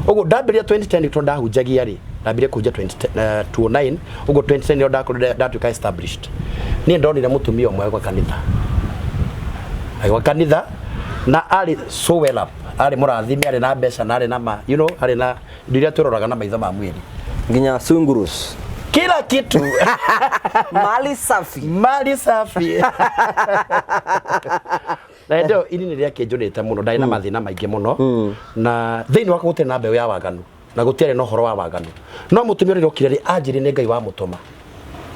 Ugo ndambiria 2010 to ndahunjagia ri ndambiria kunja 2009 ugo 2010 ndo ndatuka established ni ndonire mutumia omwe kwa kanitha wa kanitha na ali so well up ali murathimi ali na mbeca na ali na ma you know ali na ndiria turoraga na maitho ma mwiri nginya sungurus kila kitu mali safi na ndio ini ni yake joneta muno ndai na mathina maingi muno na thiini wako gute na mbeu ya waganu na gutiare no horo wa waganu no mutumia ri okire ri anjiri ne ngai wa mutuma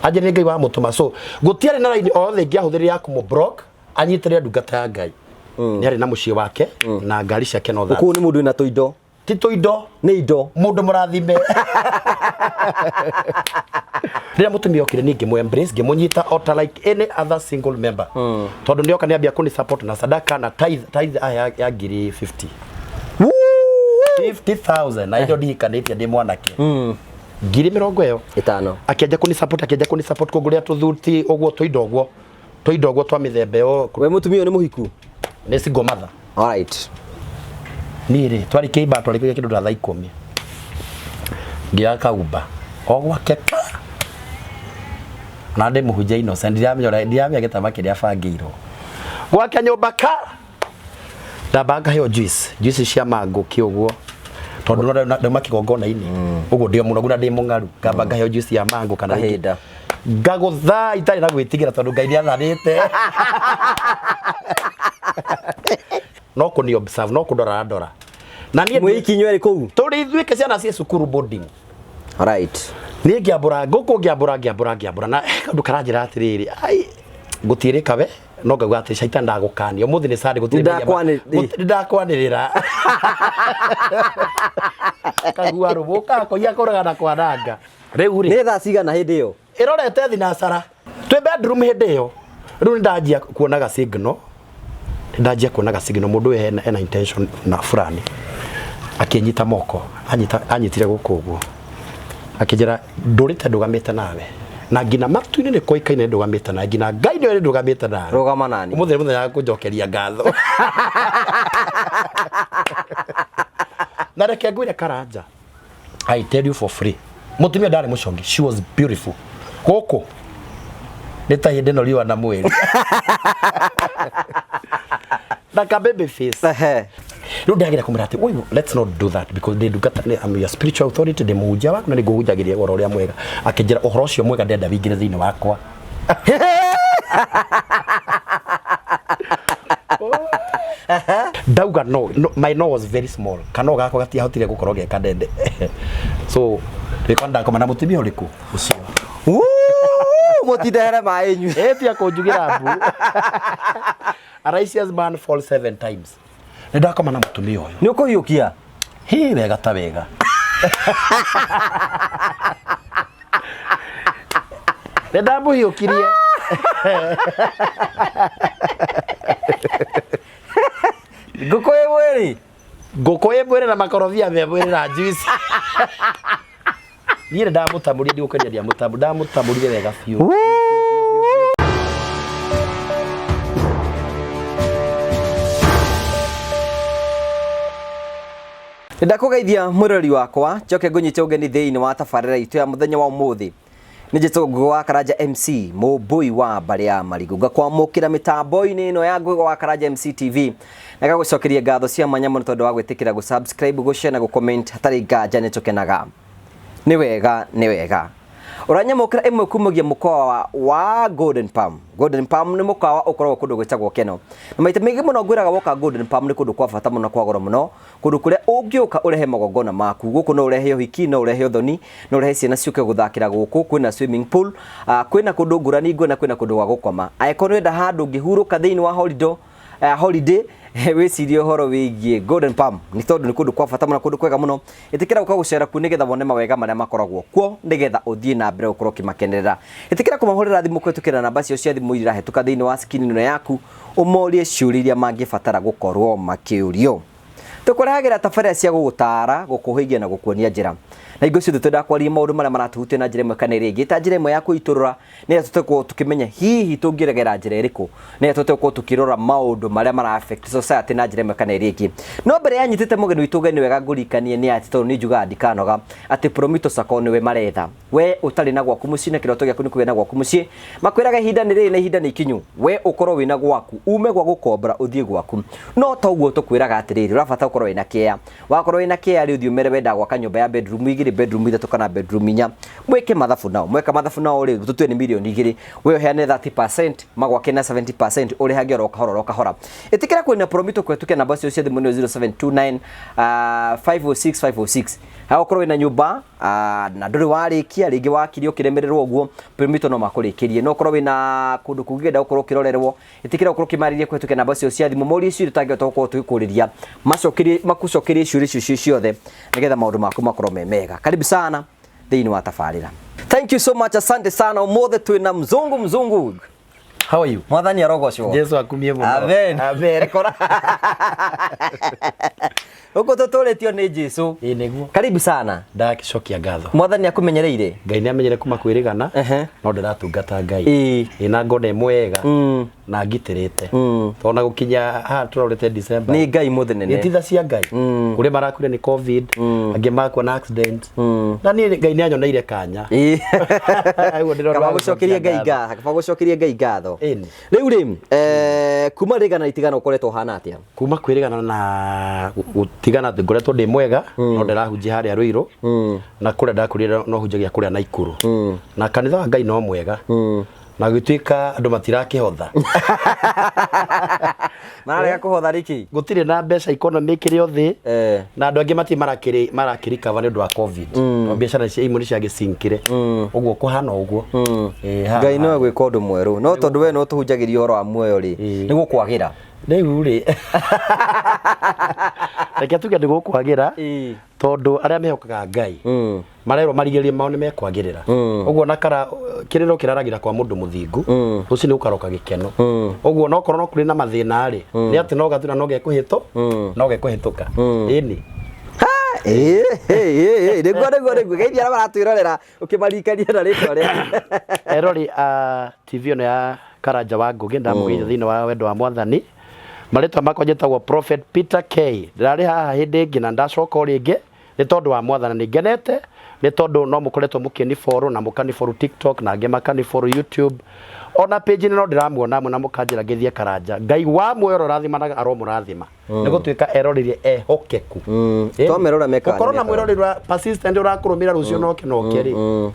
anjiri ne ngai wa mutuma so gutiare na line othe ngiahuthirira ya kumu block anyitire ndungata ya ngai ni ari na mucie wake na ngari ciake no tha ku ni mundu ina toindo tito indo ni indo mundu murathime ria mutumia okire ningi mu embrace ngimunyita ota like any other single member tondu ndio kaniambia kuni support na sadaka na tithe ya ngiri 50,000 na indo ndikanitie ndi mwanake ngiri 50 akiaja kuni support kuguria tuthuti ogwo toindo ogwo twa mithembe yo we mutumia ni muhiku ni single mother alright nire twari kiba twari kinya kindu thaa 10 ngia kaumba ogwake na ndi muhunjia innocent ndiamenya gitama kiria bangirwo gwake nyumba ka ndabanga hiyo juice cia mango kiugwo tondu ndo makigongona ini uguo ndio muno guna ndi mungaru ngabanga hiyo juice ya mango kana hinda ngagutha itari na gwitigira tondu ngai niathanite no kuni observe no kudora na nie mwikinywe kou turi ithuike ciana cia cukuru boarding right ni ngiambura guku ngiambura na kandu karanjira atiriri ai gutirika we no ngauga ati shaita ndagukania umuthi ni sari gutiriria ndakwanirira kagua rubuka ko yakoraga na kwananga riu ri ni thaa cigana hindi iyo irorete thinasara twi bedroom hindi iyo riu ndajia kuonaga signal mundu ena intention na fulani akinyita moko anyitire guku uguo akijira ndurite ndugamite nawe na ngina matu-ini ni koikaine ndugamite na ngina ngai ndio ndugamite nawe rugama nani umuthi ya kunjokeria ngatho na reke ngwire karanja I tell you for free mutumia ndari mucongi she was beautiful guku nita hindi no riwa na mweri like a baby face no ndagira kumrati we let's not do that because they do got I'm your spiritual authority de muhunjia waku na ni guhunjagiria goro ria mwega akijira uhoro ucio mwega ndenda wingire thiini wakwa dauga no my no was very small kano gako gatia hotire gukorwo ge kadende so rikonda koma na mutumia uriku ucio mutidere maenyu etia kunjugira mbu a righteous man fall 7 times ndakoma na mutumia uyu ni ukuyukia hi wega ta wega ndambu hiukirie ngukoye mweri na makorobia me mweri na juice niĩ ndamutamuria ndigukendia ndiamutamu ndamutamurire wega biũ ndakugeithia murori wakwa njoke ngunyite ugeni thiini wa tabarira itu ya muthenya wa umuthi nijito ngwa Karanja MC mubui wa baria marigu ngakwamukira mitambo-ini ino ya ngwa Karanja MC TV na gagucokeria ngatho cia manya muno tondu wa gwitikira gu subscribe gu share na gu comment hatari nganja nitukenaga ni wega uranyamukira imwe kumagia mukoa wa Golden Palm ni mukoa ukoragwo kundu gwitagwo Keno na maita mingi muno ngwiraga woka Golden Palm ni kundu kwa bata muno kwa goro muno kundu kuria ungiuka urehe magongona maku guku no urehe uhiki no urehe uthoni no urehe ciana ciuke guthakira guku kwina swimming pool kwina kundu ngurani ngwe na kwina kundu gwa gukoma aiko wenda handu ngihuruka thiini wa holiday wicirie horo wigie Golden Palm ni tondu ni kundu kwa bata muno kundu kwega muno itikira ukagucera ku nigetha wone mawega maria makoragwo kuo nigetha uthie na mbere ukorwo kimakenerera itikira kumahurira thimu kwetukira namba cio cia thimu irahetuka thiini wa screen ino yaku umorie ciuria mangibatara gukorwo makiurio tukuragira tabarĩra cia gũgũtara gũkũhĩgia na gũkuonia njĩra na ingo ciothe twendakwaria maũndũ marĩa maratuhutia na njĩra ĩmwe kana ĩrĩa ĩngĩ ta njĩra ĩmwe ya kwĩitũrũra nĩ tũtekorwo tukimenya hihi tũngĩregera njĩra ĩrĩkũ nĩ tũtekorwo tukirora maũndũ marĩa mara affect society na njĩra ĩmwe kana ĩrĩa ĩngĩ no mbere yanyitĩte mũgeni witũ ũgeni wega ngũrikanie nĩ ati tondũ nĩ njugaga ndikanoga atĩ Prometo Sacco nĩwe maretha we ũtarĩ na gwaku mũciĩ na kĩroto gĩaku nĩ kũgĩa na gwaku mũciĩ makwĩraga ihinda nĩ rĩrĩ na ihinda nĩ ikinyu we ũkorwo wĩna gwaku ume gwa gũkombora ũthiĩ gwaku no to ũguo tũkwĩraga atĩrĩrĩ ũrabata ũkorwo wĩna kĩea wakorwo wĩna kĩea rĩ ũthiĩ ũmere wenda gwaka nyũmba ya bedroom igĩrĩ bedroom ithatũ kana bedroom inya mweke mathabu nao mweka mathabu nao rĩ tũtue nĩ milioni igĩrĩ we ũheane 30% magwake na 70% ũrĩhage oro kahora ĩtĩkĩra kwĩna Prometo kwetukia namba cio cia thimũ nĩ 0729 506 506 ha ũkorwo wĩna nyũmba na ndũrĩ warĩkia rĩngĩ wakirio kĩremererwo ũguo Prometo no makũrĩkĩrie no ũkorwo wĩna kũndũ kũngĩenda ũkorwo kĩrorerwo ĩtĩkĩra ũkorwo kĩmarĩrie kwetukia namba cio cia thimũ mũri icio tangĩhota gũkorwo tũgĩkũrĩria makucokerie ciũria ciothe nĩgetha maũndũ maku makorwo me mega karibu sana thĩinĩ wa tabarĩra thank you so much asante sana ũmũthĩ twĩna mzungu how are you mwathani arogocwo Jesu akumie mũno amen rekora uko tũtũrĩtio nĩ Jesu nĩguo karibu sana ndakicokia ngatho mwathani akumenyereire Ngai nĩ amenyere kuma kwĩrĩgana no ndĩratungata Ngai ĩna ngone mwega na ngitĩrĩte tona gũkinya haha tũrorete December nĩ Ngai mũthenene nĩ thutha cia Ngai kũrĩ marakure nĩ covid angĩ makwa na accident na niĩ Ngai nĩ anyoneire kanya kaba gũcokerie Ngai ngatho rĩu rĩ kuma rĩgana itigana ũkoretwo hana atĩa kuma kwĩrĩgana na gũtigana atĩ ngoretwo ndĩ mwega no ndĩrahunjia harĩa Rũirũ na kũrĩa ndakũrire no hunjagia kũrĩa Naikuru na kanitha wa Ngai no mwega na gĩtuĩka andũ matirakĩhotha mararega kũhotha rĩki gũtirĩ na mbeca economy kĩrĩ thĩ na andũ angĩ marakĩrikava nĩ ũndũ wa covid no biacara cia imwe nĩ ciagĩcinkire ũguo kũhana ũguo Ngai no gwĩka ũndũ mwerũ no tondũ we no tũhunjagĩria ũhoro wa muoyo rĩ nĩ gũkwagĩra rĩu rĩ reke tuge nĩ gũkwagĩra tondũ arĩa mehokaga Ngai marerwo marigĩrĩrie mao nĩ mekwagĩrĩra ũguo nakara kĩrĩro kĩraragira kwa mũndũ mũthingu ũcio nĩ ũkaroka gĩkeno ũguo no korwo no kũrĩ na mathĩna rĩ nĩ atĩ no gatuna no gekũhĩtũka ĩni nĩguo geithia arĩa maratwĩrorera ũkĩmarikania na rĩtwa rĩa erori TV ĩno ya Karanja wa Ngũgĩ ndamũgeithia thĩinĩ wa wendo wa Mwathani marĩtwa makwa njĩtagwo Prophet Peter K ndarĩ haha hĩndĩ ĩngĩ na ndacoka rĩngĩ nĩ tondũ wa Mwathani nĩ ngenete nĩ tondũ no mũkoretwo mũkĩni follow na mũkani follow TikTok na angĩ makani follow YouTube ona page no ndĩramuona na mũkanjĩra ngĩthie Karanja Ngai wa muoyo rathimanaga aromũrathima nĩ gũtuĩka eroririe ehokeku twamerora meka ũkorwo na mwĩrorĩrwa persistent ũrakũrũmĩra rũcio no kĩnoke rĩ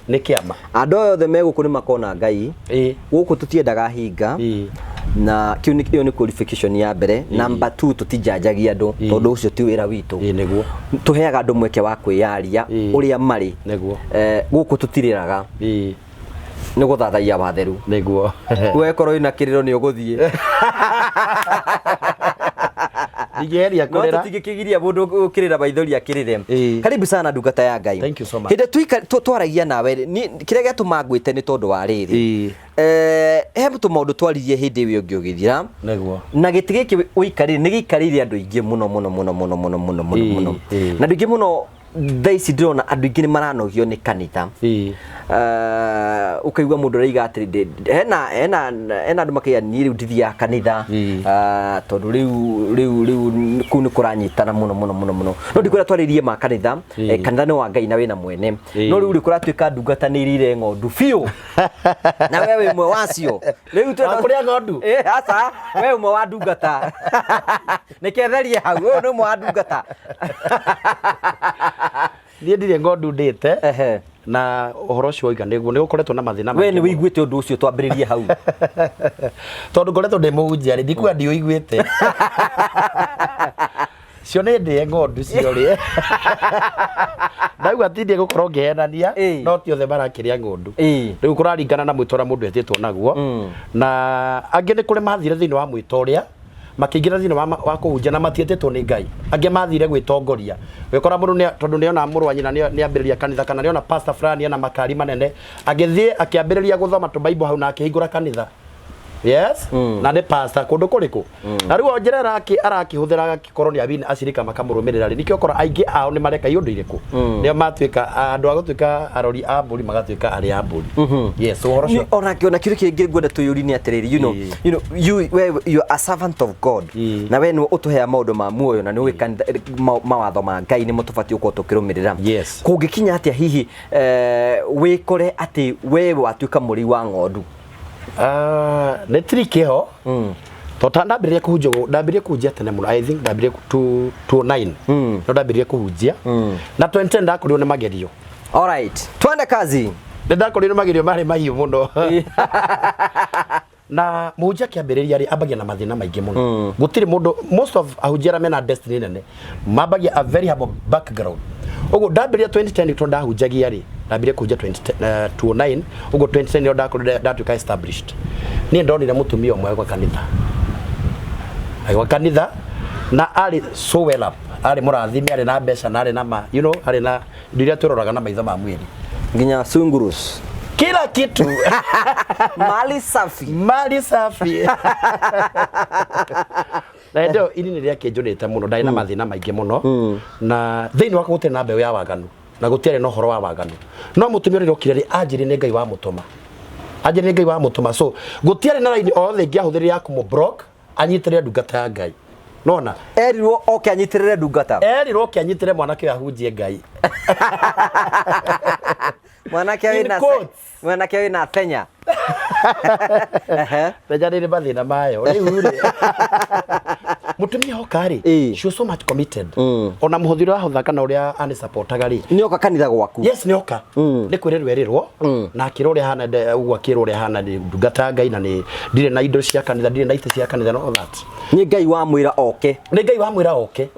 nĩ kĩama andũ othe megũkũ nĩ makona Ngai gũkũ tũtiendaga hinga na kiu ni qualification ya mbere number 2 tutijanjagia andũ tondũ ũcio ti wĩra witũ nĩguo tuheaga andũ mweke wa kwĩyaria ũrĩa marĩ nĩguo gũkũ tutirĩraga nĩ gũthathaia watheru nĩguo we korwo ina kĩrĩro nĩ ũgũthiĩ Nigeria kũrera no tũtingĩkĩgiria mũndũ ũkĩrĩra maithori akĩrĩre karibu sana ndungata ya Ngai thank you so much hĩndĩ twaragia nawe kĩrĩa gĩatũma ngwĩte nĩ tondũ wa rĩrĩ he maũndũ twaririe hĩndĩ ĩyo ũngĩ ũgĩthira nĩguo na gĩtĩ gĩkĩ ũikarĩre nĩ gĩikarĩire andũ aingĩ mũno na andũ aingĩ mũno thaa ici ndĩrona andũ aingĩ nĩ maranogio nĩ kanitha ukaigua mũndũ araiga atĩ hena andũ makĩya niĩ rĩu ndithiaga kanitha tondũ rĩu kũu nĩ kũranyitana mũno no ndikwĩra twarĩrie ma kanitha kanitha nĩ wa Ngai na wĩna mwene no rĩu kũratuĩka ndungatanĩrire ng'ondu biũ na we wĩ mwe wacio rĩu kũrĩa ng'ondu aca we ũmwe wa ndungata nĩketherie hau ũyũ nĩ ũmwe wa ndungata niĩ ndirĩ ng'ondu ndĩte na ũhoro ũcio oiga nĩguo nĩ ũkoretwo na mathĩna we nĩ wĩiguĩte ũndũ ũcio twambĩrĩrie hau tondũ ngoretwo ndĩ mũhunjia rĩ ndikuga ndiũiguĩte cio nĩ ndĩe ng'ondu cio rĩ ndauga tindie gũkorwo ngĩhenania no ti othe marakĩrĩa ng'ondu rĩu kũraringana na mwĩto ũrĩa mũndũ etĩtwo naguo na angĩ nĩ kũrĩ mathire thĩinĩ wa mwĩto ũrĩa makĩingĩra thĩinĩ wa kũhunjia na matietĩtwo nĩ Ngai angĩ mathire gwĩtongoria wekora mũndũ tondũ nĩona mũrũ wa nyina nĩambĩrĩria kanitha kana nĩona pastor fulani ena makari manene agĩthiĩ akĩambĩrĩria gũthoma tũbaibũ hau na akĩhingũra kanitha yes na ne pastor kundu kuriku na riu onjera arakihuthira gikoroni abini acirika makamurumirira ri nikio kora aingi ao ni mareka yundu iriku nio matuika andu agutwika arori a mburi magatuika ari a mburi yes so horosho ona kiona kiru kingi gwenda tuyuri ni atiriri you know you are a servant of God na we no utuhea maundu ma muoyo na ni wikanitha mawatho ma Ngai ni mutubati uko tukirumirira kungikinya atia hihi wikore ati we watuika muri wa ng'ondu ne tricky ho to ndambirie kuhunjia tene muno I think ndambirie 29 no ndambirie kuhunjia na 2010 ndakorirwo ni magerio all right twende kazi ndakorirwo ni magerio mari mahiu muno na muhunjia kiambiriria ri ambagia na mathina maingi muno gutiri mundu most of ahunjia mena destiny nene mambagia a very humble background ugo ndambiria 2010 to ndahunjagia ri ndambirie kuhunjia 2009 ugo 2010 ndio ndatuika established ni ndonire mutumia umwe kwa kanitha aiwa kanitha na ari so well up ari murathimi ari na mbeca na ari na ma you know ari na ndiria turoraga na maitho ma mwiri nginya sungurus kila kitu mali safi na ndio ini ni yake njurite muno ndai na mathina maingi muno na thiini wako gutire na mbeu ya waganu na gutiare no horo wa waganu no mutumia ri rokire ri anjiri ni Ngai wa mutuma anjiri ni Ngai wa mutuma so gutiare na raini othe ngiahuthiri ya kumu block anyitire ndungata ya Ngai nona erirwo oke anyitirire ndungata erirwo oke anyitirire mwanake ahunjie Ngai mwanake wina Kenya Pejani ni mathina mayo riu ri mutumia hokari she was so much committed ona muhuthiro ahotha kana uria ani supportaga ri ni oka kanitha gwaku yes ni oka ni kwirerwo erirwo na akiro uria hana ugwa kiro uria hana ndungata Ngai na ni ndire na indo cia kanitha ndire na ite cia kanitha no that ni Ngai wa mwira oke ni Ngai wa mwira oke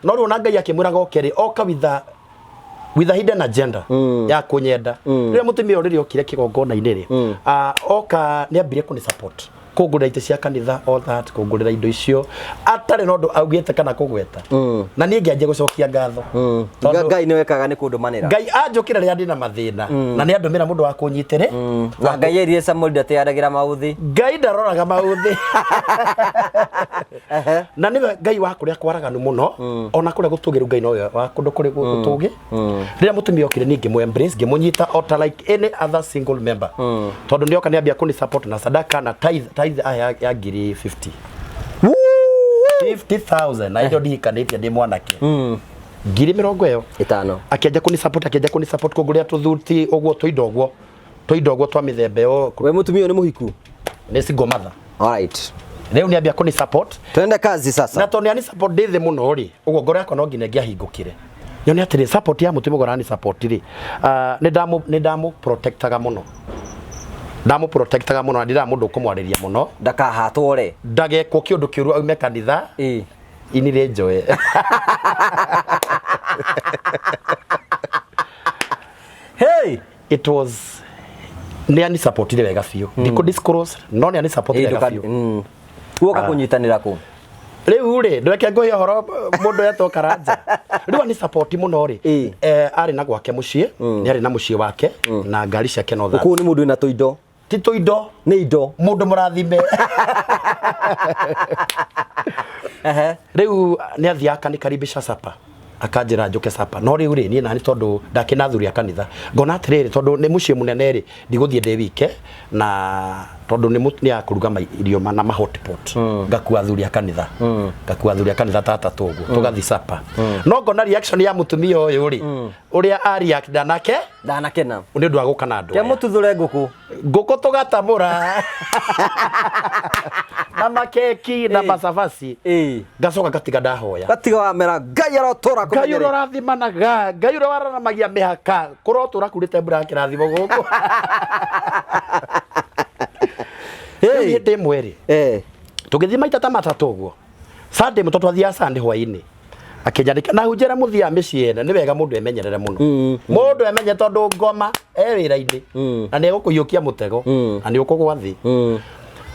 no ri ona Ngai akimwira goke ri oka with a hidden agenda ya kunyenda rire mutumia uriri okire kigongona iniri oka ni ambire kuni support kugura ite cia kanitha all that kugurira indo icio atare no ndo augite kana kugweta na ni ngianje gucokia ngatho Ngai ni wekaga ni kundumanira Ngai anjukira ria ndina mathina na ni andumira mundu wa kunyitire na Ngai erie Samuel ndatearagira mauthi Ngai ndaroraga mauthi na ni Ngai wa kuria kwaraganu muno ona kuria gutugiru Ngai no wa kundu kuri gutugi rira mutumia okire ni ngimu embrace ngimunyita ota like any other single member tondu ni oka ni ambia kuni support na sadaka na tithe ya ngiri 50,000 na indo ndihikanitie ndi mwanake ngiri 50 akiaja kuni support kuguria tuthuti ogwo toindo twa mithembe yo we mutumia ni muhiku ni single mother all right leo ni ambia kuni support twende kazi sasa na to ni ani support ndithe muno ri ogwo ngoro yako no nginya ngiahingukire nyoni atiri support ya mutumia gorani support ri ni ndamu protectaga muno ndamu protectaga muno ndira mundu kumwariria muno ndakahatore ndagekwo kiundu kiuru aume kanitha ini ri njoe hey it was ni ani supportire wega fiu ndiko discourse no ni ani supportire wega fiu woka kunyitanira ku riu ri ndweke ngoya horo mundu yatoka ranja riu ani support muno ri ari na gwake mucie ni ari na mucie wake na ngari ciake no that ku ni mundu ina toindo tito indo ni indo mundu murathime riu ni athia kanikaribisha sapa akanjira njuke sapa no riu ri ni nani tondu ndakinathuria kanitha ngona atiriri tondu ni mucie munene ri ndiguthie ndi wike na tondu ni akuruga irio na mahotpot ngakua thuria kanitha tata toguo tugathi sapa no ngona reaction ya mutumia uyu ri uria ari danakena ni ndu agukana andu ke mututhure nguku tugatamura na makeki na masavasi ngacoka ngatiga ndahoya gatiga wa mera Ngai arotora ku Ngai urathimanaga Ngai urawaramagia mihaka kurotura kurite mbura kirathimo guku hey ndi mweri tugithi maita ta matatu uguo Sunday mutoto athia Sunday hwaini akinjandika na hunjera muthia miciene ni wega mundu emenyerere muno mundu emenye tondu ngoma wira-ini na ni gukuyukia mutego na ni ukugwa thi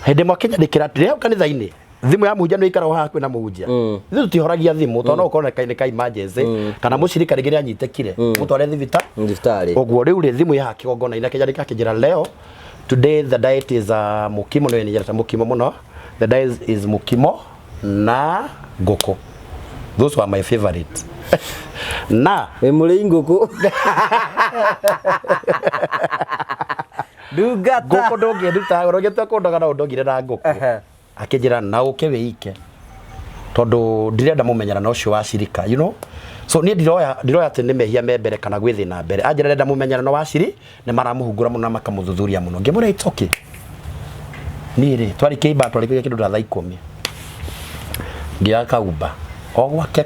hindi mwakinyandikira riri kanitha-ini thimu ya muhunjia no ikara haha kwina muhunjia ithu tutihoragia thimu tono ukona kaine ka emergency kana mucirika rigiri anyitekire mutware thibitari oguo riu ri thimu ya kigongona ina kijari kakijira leo today the diet is mukimo no yenijara mukimo muno the diet is mukimo na ngoko those were my favorite na muri ngoko ndungata ngoko ndongienduta urogete kundaga na undogire na ngoko akijira na uke wike tondu ndirenda mumenyana na ucio wa cirika you know so ni ndiroya ati ni mehia membere kana gwithina mbere anjira ndenda mumenyana na wa ciri ni maramuhungura muno makamuthuthuria muno ngimura it's okay ni ri twari kiimba twari kinya kindu thaa 10 ngia kaumba ogwake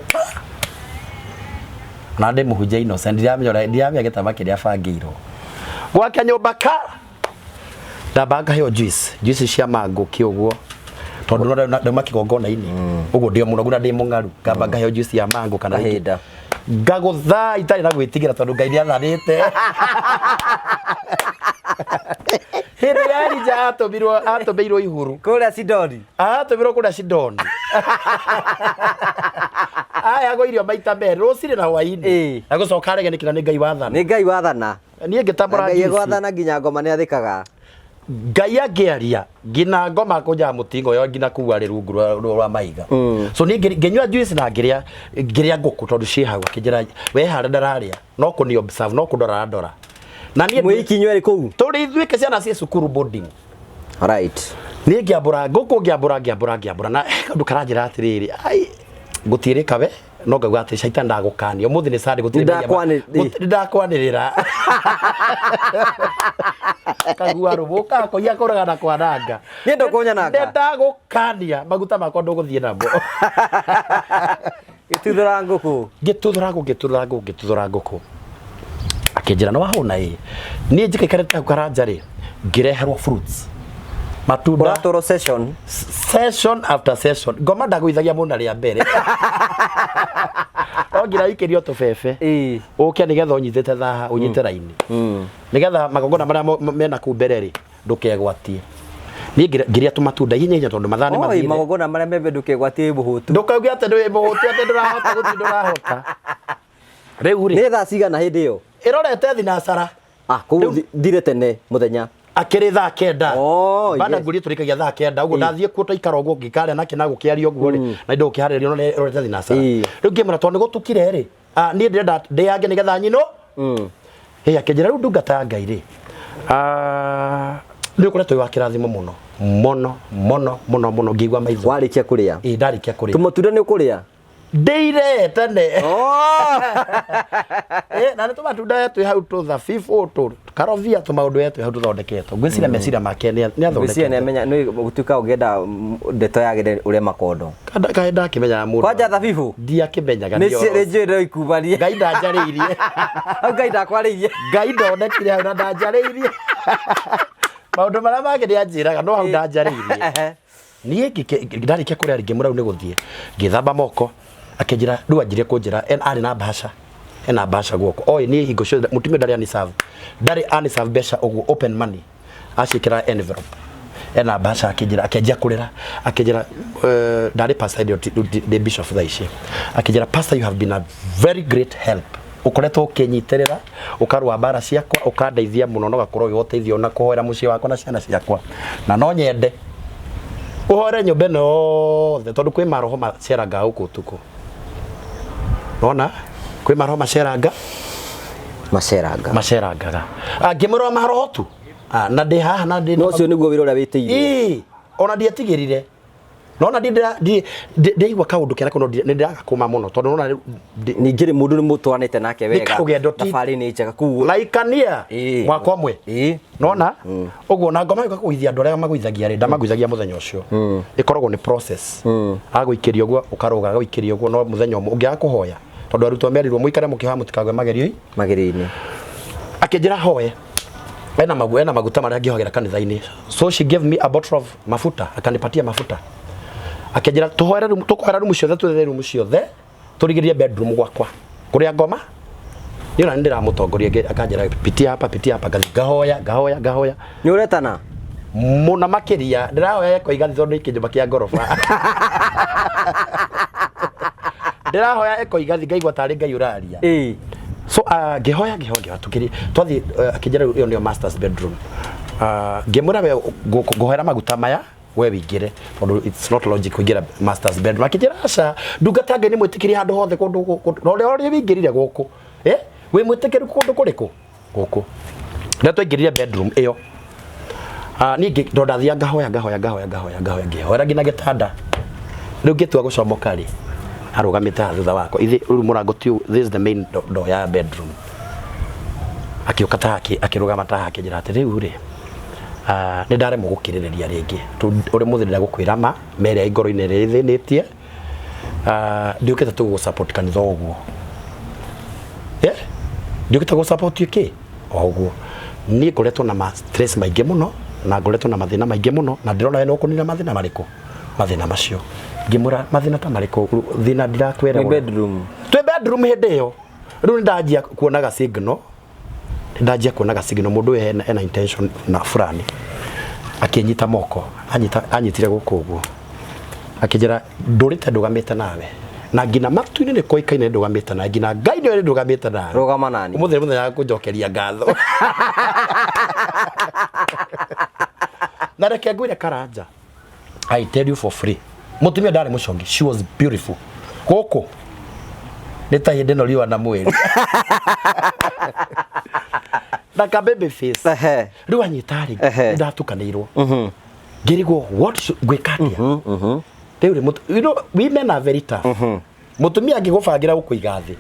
na ndi muhunjia innocent ndiamenya gitama kiria bangirwo gwake nyumba ka ndabanga hiyo juice cia mango kiuguo tondu ndo makigongona ini uguo ndio muno guna ndi mungaru ngabanga hiyo juice ya mango kana hinda ngagutha itari na gwitigira tondu ngai niathanite hindi yari ja atombirwo ihuru kuria Sidoni atombirwo kuria Sidoni aya go irio maita mbere rucire na hwaini na gucoka rege nikira ni ngai wathana nie ngitambura ngai gwathana nginya ngoma ni athikaga ngai angiaria ngina ngoma kuja mutingo yo ngina kuwa ri rungu rwa maiga so ni ngenywa juice na ngiria nguku tondu cihaga kijira we hara ndararia no kuni observe no kudora ndora na ni mwikinywe ri kuu turi ithuike ciana cia cukuru boarding right ni ngiambura nguku ngiambura na kandu karanjira atiriri ai gutirika we no ngauga ati shaita ndagukania umuthi ni sari ndakwanirira kagua rubuka ko ya koraga na kwananga niendo kunyananga ndagukania maguta makwa nduguthie namo gituthura nguku akijira no wahona ni njikakarete karanja ri ngireherwo fruits matunda toro session after session ngoma ndagwithagia muno ria mbere ongira ikirio tubebe uke nigetha unyitete thaha unyite raini nigetha magongona maria mena ku mbere ri ndukegwatie ni ngiria tumatunda hinya tondu mathane mathire magongona maria membe ndukegwatie buhutu ndukaugia ati ndwe buhutu ati ndurahota guti ndurahota riu ri ni thaa cigana hindi iyo irorete thinacara kuu thire tene muthenya akiri thaa kenda bana nguri turikagia thaa kenda uguo ndathie kuota ikara uguo ngikaria na kinago kiaria uguo ri na indo kiharerio no rorete thinacara riu ngimura tondu gutukire ri ni ndenda ndiange nigetha nyino akijira riu ndungata ngai ri ni ukuretwo wa kirathimo muno ngigwa maitho warikia kuria ndarikia kuria tumutunda ni ukuria ndeire tene na nä tå matunda yetu hau tå thabibå tå karovia tå maå ndå yetu hau tå thondeketwo ngwä mecira make nä athondeketwo gå tuä ka å ngä enda ndeto yagä å rä a makondo kaä ndakä menyaga må kwanja thabibå ndiakä menyaga nä njä ro ikubania ngai ndanjarä irie hau ngai ndakwarä irie ngai ndonekire hau na ndanjarä irie maå ndå marä a mangä nä anjä raga no hau ndanjarä irie niä ndarä kå rä a ringä må rau nä gå thiä ngä thamba moko akenjira ndu anjire kunjira ari na bahasha ena bahasha guoko oi ni hingo cio mutumia ndari ani serve besha ogu open money ashikira envelope ena bahasha akenjia kurira akenjira ndari pastor the bishop thaici akenjira pastor you have been a very great help ukoretwo ukinyiterera ukarwa bara ciakwa ukandeithia muno no gakorwo gioteithio na kuhoera mucii wakwa na ciana ciakwa na no nyende uhore nyumba no tondu kwi maroho maceranga huku tuku nona kwi maroho maceranga ngimurwa maroho tu na ndi haha na ndi no cio niguo wira uria witiire ona ndietigirire nona ndi igwa kaundu kera kono ni ndiraga kuma muno tondu nona ningi ri mundu ni mutwanite nake wega tafari ni njega ku laikania mwaka mwe nona uguo na ngoma ikakuithia andu aria maguithagia ri ndamaguithagia muthenya ucio ikoragwo ni process aguikiria uguo ukaruga aguikiria uguo no muthenya umwe ungiaga kuhoya tondu arutwo merirwo muikare mukiha mutikagwe magerio-ini akinjira hoye ena maguta maria ngihogera kanitha-ini so she gave me a bottle of mafuta akanipatia mafuta akinjira tukohera rumu ciothe twethe rumu ciothe turigirie bedroom gwakwa kuria ngoma yona ndira mutongoria akanjira pitia hapa ngahoya ni uretana Muna makiria ndirahoya eko igathi tondu ikinjuma kia ngoroba. Ndirahoya eko igathi ngaigua tari ngai uraria. So ngihoya tukiri twathi akijera iyo nio master's bedroom. Ngimura we ngohera maguta maya we wingire tondu it's not logic kuingira master's bedroom. Akijera aca ndungata ngai ni mwitikiri handu hothe kundu ori wingirire guku. We mwitikiru kundu kuriku guku. Na twaingirire bedroom iyo. Ni ndathiaga ngahoya ngihora ngina gitanda. Riu ngitua gucomoka ri arugamite thutha wako ithi ru murango tiu. This is the main door ya bedroom. Akiuka taki akirugama taki njira ati riu ri ni ndaremwo gukiririria ringi uri muthirira gukwira ma mere igoro-ini rithinitie. Ndiukite tu support kanitha uguo. Ndiukite gu support iki uguo. Ni ngoretwo na stress maingi muno na ngoretwo na mathina maingi muno na ndirona we no kunina mathina mariku mathina macio ngimura mathina ta mariku thina ndirakwira bedroom hindi iyo riu ndajia kuonaga signal mundu ena intention na fulani akinyita moko anyitire guku uguo akijira ndurite ndugamite nawe na ngina matu-ini ni koikaine ndugamite nawe ngina ngai ni ndugamite nawe rugama nani umuthiri ya kunjokeria ngatho. Na reke ngwire Karanja, I tell you for free, mutumia ndari mucongi, she was beautiful guku nita hindi no riwa na mweri na ka baby face riu anyitari ndatukanirwo ngirigwo what gwikatia riu ri you know women are very tough. Mutumia angigubangira gukuiga thi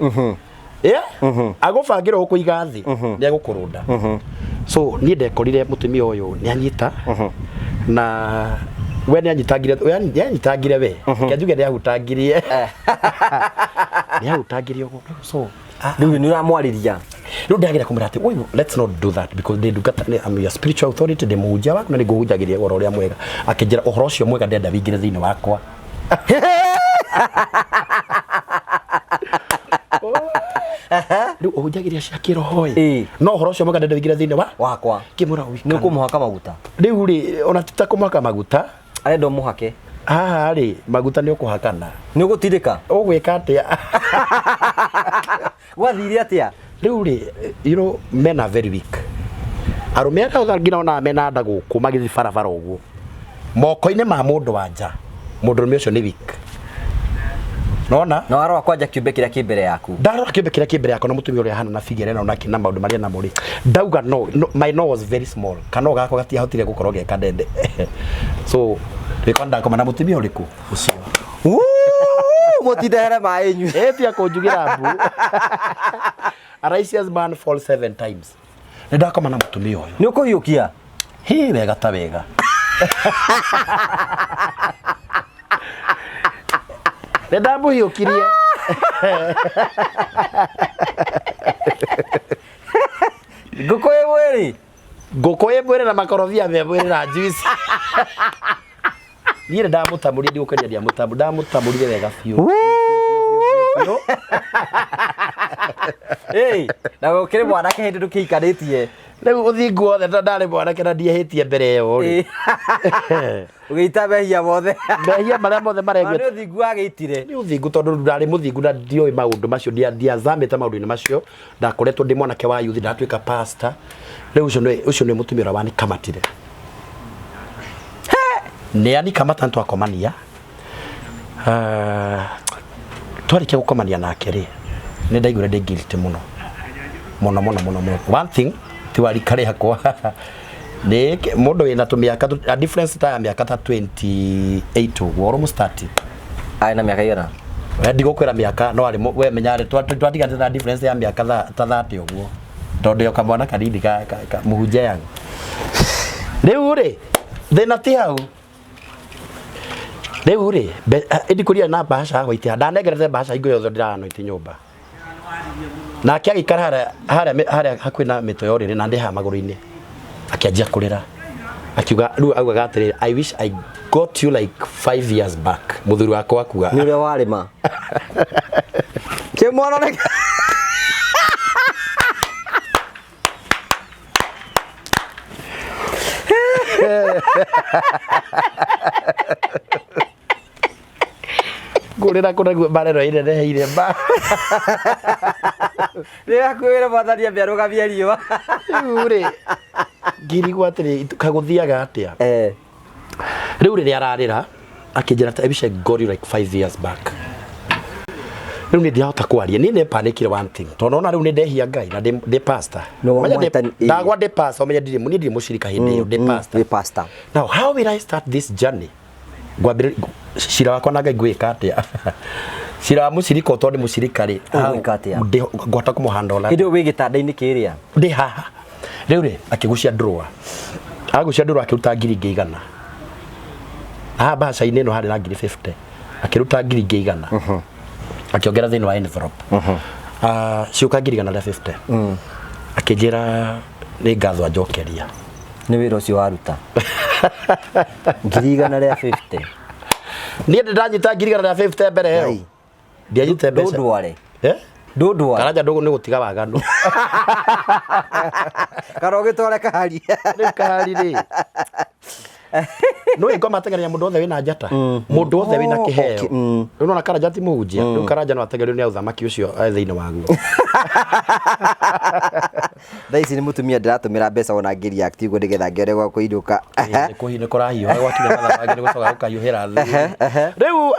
agubangira gukuiga thi ni agukurunda. So ni ndekorire mutumia uyu ni anyita na we ni anyitangire we kenjuge ni ahutangirie uguo. So riu ni uramwariria riu ndagira kumira ati uyu let's not do that because they do got I'm your spiritual authority de muhunjia waku na ni nguhunjagiria goro uria mwega akijira uhoro ucio mwega ndenda wingire thiini wakwa. Riu uhunjagiria cia kiroho no uhoro ucio mwega ndenda wingire thiini wakwa kimura ni ukumuhaka maguta riu ri ona tutakumhaka maguta arenda umuhake ri maguta ni ukuhakana ni ugutirika ugwika atia wathire atia riu ri you know men are very weak. Arume ngina ona mena nda guku magithi barabara uguo moko-ini ma mundu wanja mundu rume ucio ni weak. Nona no arwa kwanja kiumbe kiria kimbere yaku ndarora kiumbe kiria kimbere yaku na mutumia uria hana na figure na onake na maundu maria na muri ndauga no my no was very small kana gako gatiahotire gukorwo ge kadende. So rikonda koma na mutumia uriku ucio mutidehere mainyu etia kunjugira mbu a righteous man fall 7 times. Ndakoma na mutumia uyu ni ukuyukia wega ta wega ndamuhiukirie nguku imwiri na makorobia memwiri na juice niĩ ndamũtamũria ndigũkenia ndiamũtamũ ndamũtamũrire wega biũ. Na gũkĩrĩ mwanake hĩndĩ ndũkĩikarĩtie rĩu ũthingu wothe ndarĩ mwanake na ndiahĩtie mbere ĩyo rĩ ũgĩita mehia mothe mehia marĩa mothe maregwĩtwo nĩ ũthingu wagĩitire nĩ ũthingu tondũ ndarĩ mũthingu na ndioĩ maũndũ macio ndiazamĩte maũndũ-inĩ macio ndakoretwo ndĩ mwanake wa youth ndatuĩka pastor rĩu ũcio nĩ mũtumia ũrĩa wanikamatire nĩ anikamata twakomania twarĩkia gũkomania nake rĩ nĩ ndaiguire ndĩ guilty mũno. One thing tiwarika rĩakwa nĩ mũndũ wĩna tũmĩaka a difference ta ya mĩaka ta 28 ũguo almost 30 arĩ na mĩaka igana ndigũkwĩra mĩaka no arĩ we menya twatiganĩte na difference ya mĩaka ta 30 ũguo tondũ yo kamwana kanini muhunjia yangu rĩu rĩ thĩna ti hau rĩu rĩ ndikũria na bahasha gũitia ndanengerete bahasha hingo yothe ndĩranoitie nyũmba nake agĩikara harĩa hakuhĩ na mĩtwe ya ũrĩrĩ na ndĩ haha magũrũ-inĩ akĩanjia kũrĩra akiuga rĩu augaga atĩrĩrĩ I wish I got you like 5 years back mũthuri wakwa akuga nĩ ũrĩa warĩma kĩmwana ngurira kuna barero ire reheire ba Ria kwira mwathani mbiaruga bieriwa ure ngiri gwatire kaguthiaga atia riu ri ararira akijira ta ebishe got you like 5 years back riu ni ndiahota kwaria ni ne panikire one thing tonona riu ni ndehia ngai na de pastor ndagwa de pastor menya ndiri mushirika hindi yo de pastor now how will I start this journey gwambire shira wakwa na ngai gwika atia shira wa mushirika to ni mushirika ri gwika atia ngota kumuhandola indo wi gitanda-ini kiria ndi haha riu ri akigucia drawer agucia drawer akiruta ngiri ngeigana baca ine no hari na ngiri 50 akiruta ngiri ngeigana akiongera thini wa envelope ciuka ngiri gana 50 akijira ni ngatho njokeria ni wira ucio waruta ngiri gana 50 ni ndanyita ngiri gana 50 mbere yo ndianyite mbeca ndware Dudu karaja dogo ni gutiga waganu karoge tore kahari ni kahari ri no ingoma atengeria mundu othe wina njata mundu othe wina kiheo no na karaja ti muhunjia no karaja no atengerio ni uthamaki ucio thiini waguo Daisi ni mutumia ndiratumira mbeca ona ngiri active ndigetha ngere gwa kuiruka kuhine kurahiyo gwakinya mathaa mangĩ gucoka gukayuhira thi riu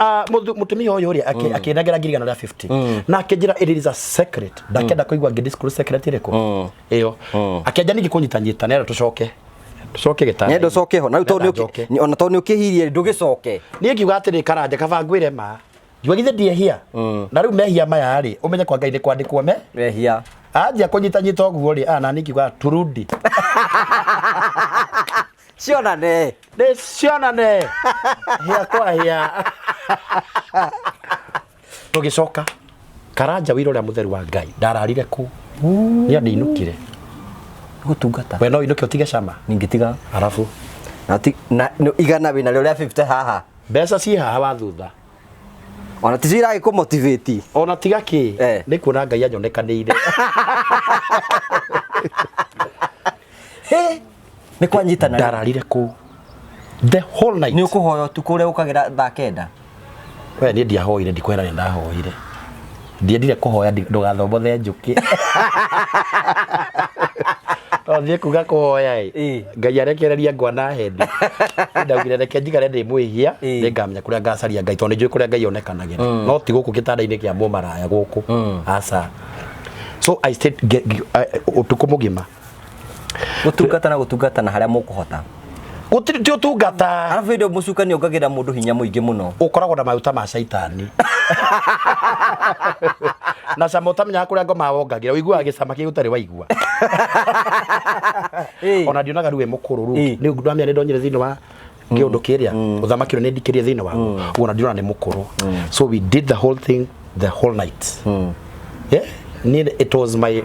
mutumia uyu ri akinengera ngiri gana 50 na akijira it is a secret ndakenda kuigwa ngidisclose secret iriko iyo akenja ningi kunyitanyita nero tucoke gitanda nendo coke ho na uto ni ona to ni ukihirie ndugicoke ni ngiuga atiri karanja kabangwire ma Jwagithe ndiehia na riu mehia maya ri umenye kwa ngai ni kwandikwo mehia anjia kunyitanyita oguo ri na nikiuga turudi cionane hia kwa hia tugicoka karanja wiro ria mutheru wa ngai ndararire ku ni andinukire gutungata we no inuke utige cama ningitiga arafu na igana wina rio ria 50 haha mbeca ci haha wa thutha ona tizira iko motivate ona tiga ki ni kuona ngai anyonekanire ni kwanyitana ndararire ku the whole night ni ukuhoya tukure ukagira thaa kenda we ni ndiahoire ndikwera ni ndahoire ndiendire kuhoya ndugathomothe njuki othie kuga kuhoya ngai arekereria ngwana hendi ndaugire reke njigare ndi mwihia ni ngamenya kuria ngacaria ngai tondu njui kuria ngai onekanagira no ti guku gitanda-ini kia mumaraya guku aca so I stayed utuku mugima gutungata na haria mukuhota gutiri ti utungata arafu ndio mucukani ongagira mundu hinya muingi muno ukoragwo na maguta ma shaitani na cama utamenya kuria ngoma wongagira uiguaga gicama ki utari waigua ona ndionaga riu mukuru ni ndamia ni ndonyire thini wa kiundu kiria uthamaki ni ndikirie thini waguo ona ndiona ni mukuru so we did the whole thing the whole night it was my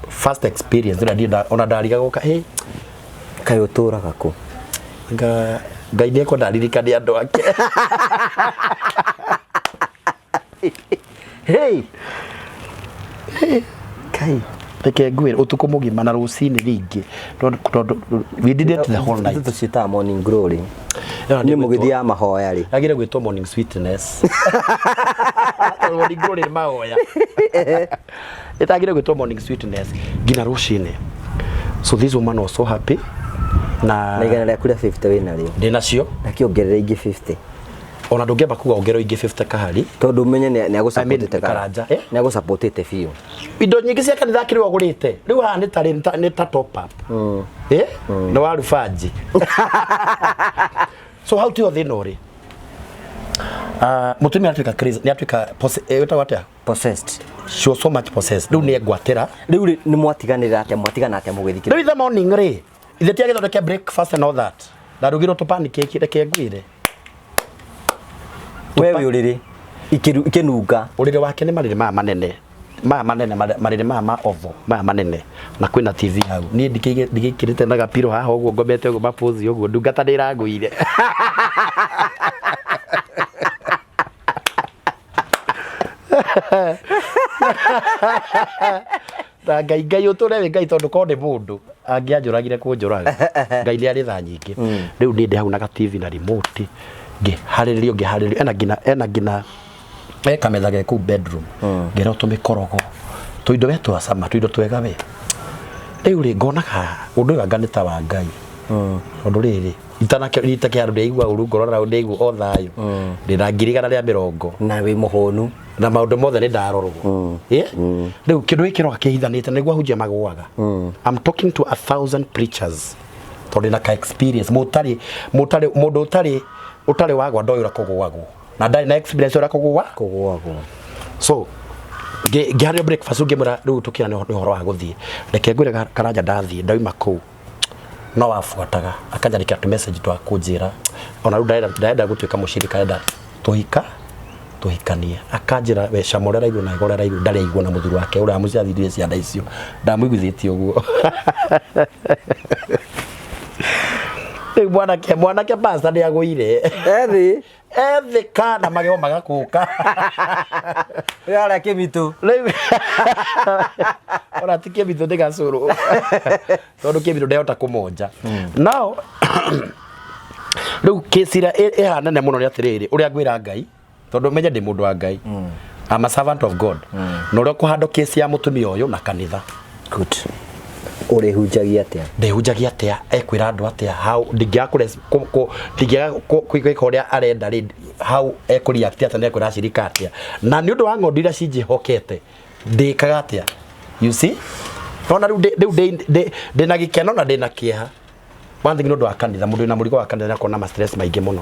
first experience ona ndariga guka kai uturaga ku ngai nä ekwo ndaririkania andå ake kai reke ngwä å tukå må gima na rå cinä ringä we did it the whole night tucita morning glory ni må gä thia mahoya rä agire gwä two morning sweetness morning glory nä mahoya itagire gwä two morning sweetness nginya rå cinä so this woman was so happy na igana rĩa kuria 50 wina rĩo ndinacio na kiongerera ingi 50 ona ndungeba kuga ongerero ingi 50 kahari tondu menye ni agusupportete karanja ni agusupportete fiu indo nyingi cia kanitha kiri wagurite riu haha ni ta top up no waru faji so how to thina uri mutumia atwika crazy ni atwika possessed she was so much possessed riu ni egwatira riu ni mwatiganira atia mugithikira riu the morning ri ithe tiagethondeke breakfast and all that ndarugirwo tu pancake reke ngwire wewe uriri ikinunga uriri wake ni mariri manene mariri ma ovo manene na kwina TV hau ni ndikikirite na gapiro haha uguo ngomete uguo mapozi uguo ndungata ndirangũire na ngai uture we ngai tondu ko ni mundu angianjuragire kunjuraga ngai ni ari tha nyingi riu ni ndi hau na TV na remote ngiharirio ena ngina kametha ge ku bedroom ngero tumikorogo tuindo wetu asama tuindo twega we riu ri ngonaga undu wa nganita wa ngai undu riri itake andu ndeigua uru ngorora ndeigu o thayo ndirangirigana ria 40 na wi muhonu na maundu mothe ni ndarorwo riu kindu gikiro akihithanite niguo hunjia magwaga I'm talking to 1000 preachers tondu na ka experience mundu utari wagwa ndoyura kugwagwo na ndari na experience ura kugwagwo so ngihario breakfast ngimura riu tukira ni horo wa guthie reke ngwire karanja ndathie ndauma kuu no wafuataga akajandika tu message twa kunjira ona riu ndaenda gutuika mushirika enda tuhikanie akanjira we camorera iguru na igorera iguru ndari aigua na muthuru wake uria muciathirire cianda icio ndamuiguithitie uguo mwanake pastor ni agwire ethi kana mageo magakuka yara kimitu ora tikie bitu ndigacuru tondu kimitu ndehota kumonja now riu kisira ihanene muno ni atiriri uria ngwira ngai tondu menye ndi mundu wa ngai I'm a servant of God no rio kuhando kesi ya mutumia uyu na kanitha good urihunjagia atia ndihunjagia atia ekwira andu atia how ndingiakure kwika uria arenda how ekuriact atia nekwira ashirika atia na ni undu wa ngondu ira cinjihokete ndikaga atia you see ona riu ndina gikeno na ndina kieha one thing ndu wa kanitha mundu na murigo wa kanitha akona ma stress maingi muno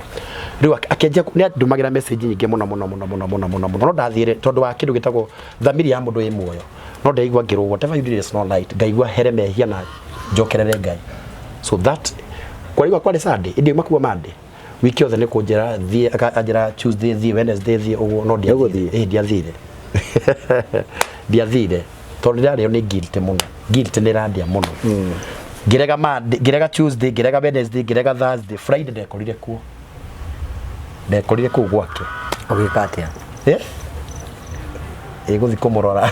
riu akenjia ni ndumagira message nyingi muno no ndathire tondu wa kindu gitagwo thamiri ya mundu imuoyo no ndaigua ngirwo whatever you did is not right ngaigua here mehia na njokerere ngai so that kwariwa kwari Sunday ndio makuwa Monday wiki yothe ni kunjira thie akajira Tuesday thie Wednesday thie uguo no ndiathire ndiathire tondu ndario ni guilt ni randia muno ngirega Monday ngirega Tuesday ngirega Wednesday ngirega Thursday Friday ndekorire ku gwake ugikatia guthi kumurora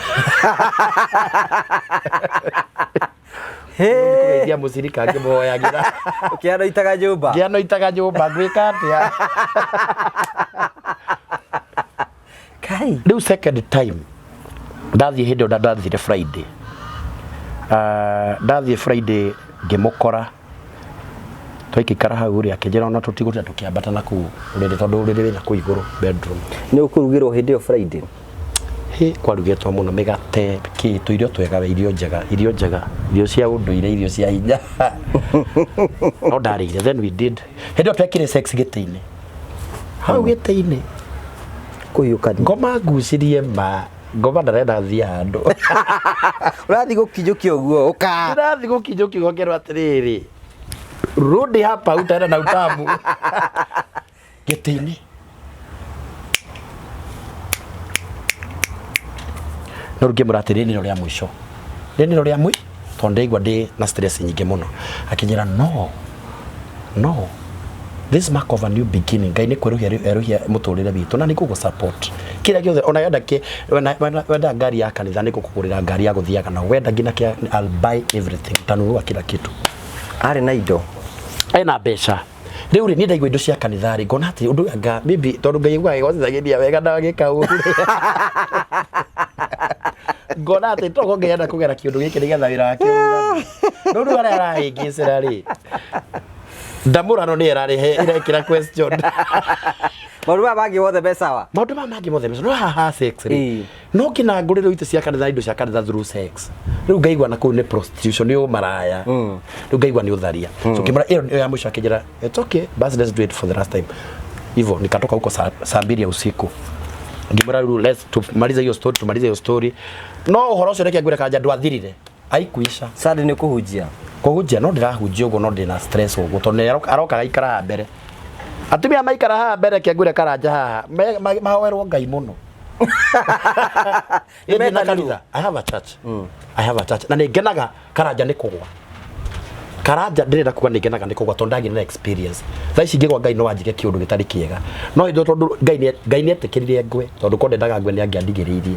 ndia musirika ngimuhoyagira kiano itaga nyumba gwika atia kai riu second time ndathie hindo ndathire Friday ndathie Friday ngimukora twikikara hau uri akinjira ona tutigutira tukiambata na ku urende tondu urende na ku iguru bedroom ni ukurugirwo hindi yo Friday kwarugetwo muno migate kitu irio twega irio njega irio cia unduire irio cia hinya no ndarire then we did hindi twekire sex gite-ini hau gite-ini kuyukani ngoma ngucirie ngoma ndarenda thia handu urathi gukijukia uguo uka urathi gukijukia ngongerwa atiriri rudi hapa utaenda na utamu gite-ini no ruge muratiri ni ria mwisho ni ria mwi tonde igwa ndi na stress nyingi muno akinjira no this mark of a new beginning ngai ni kweruhia muturire bitu na ni kugu support kila giothe ona yenda ke wenda ngari ya kanitha ni kukugurira ngari ya guthiaga na wenda ngina ke I'll buy everything tanunua kila kitu ari na indo aina besha riu ni ndaigwa indo cia kanitha ri ngona ati undu anga maybe tondu ngai igwa gothagiria wega ndagika uri ngona ati toko ngeenda kugera kiundu giki nigetha wira wake no ndu ara arahingicira ri ndamurano ni ararihe irekira question maundu mangi wothe besawa maundu mangi wothe besawa no haha sex ri no kina nguriro itu cia kanitha indo cia kanitha through sex riu ngaigwa na ku ni prostitution ni umaraya riu ngaigwa ni utharia so kimara iyo ya mwisho akijira it's okay but let's do it for the last time hivyo nikatoka huko saa 2 ya usiku ngimara riu let's tumalize hiyo story no uhoro ucio reke ngwire kanja ndwathirire aikuisha sadi ni kuhujia no ndirahunjia ugo no ndina stress ugo tondu aroka gaikara mbere atumia maikara haha mbere ke ngwire karanja haha mahoerwo ngai muno I have a church na ningenaga karanja ni kugwa karanja ndirenda kuga ningenaga ni kugwa tondu ndagi na experience thaici ngigwa ngai no wanjige kiundu gitari kiega no indo tondu ngai ni etikirire ngwe tondu konde ndaga ngwe ni angiandigiririe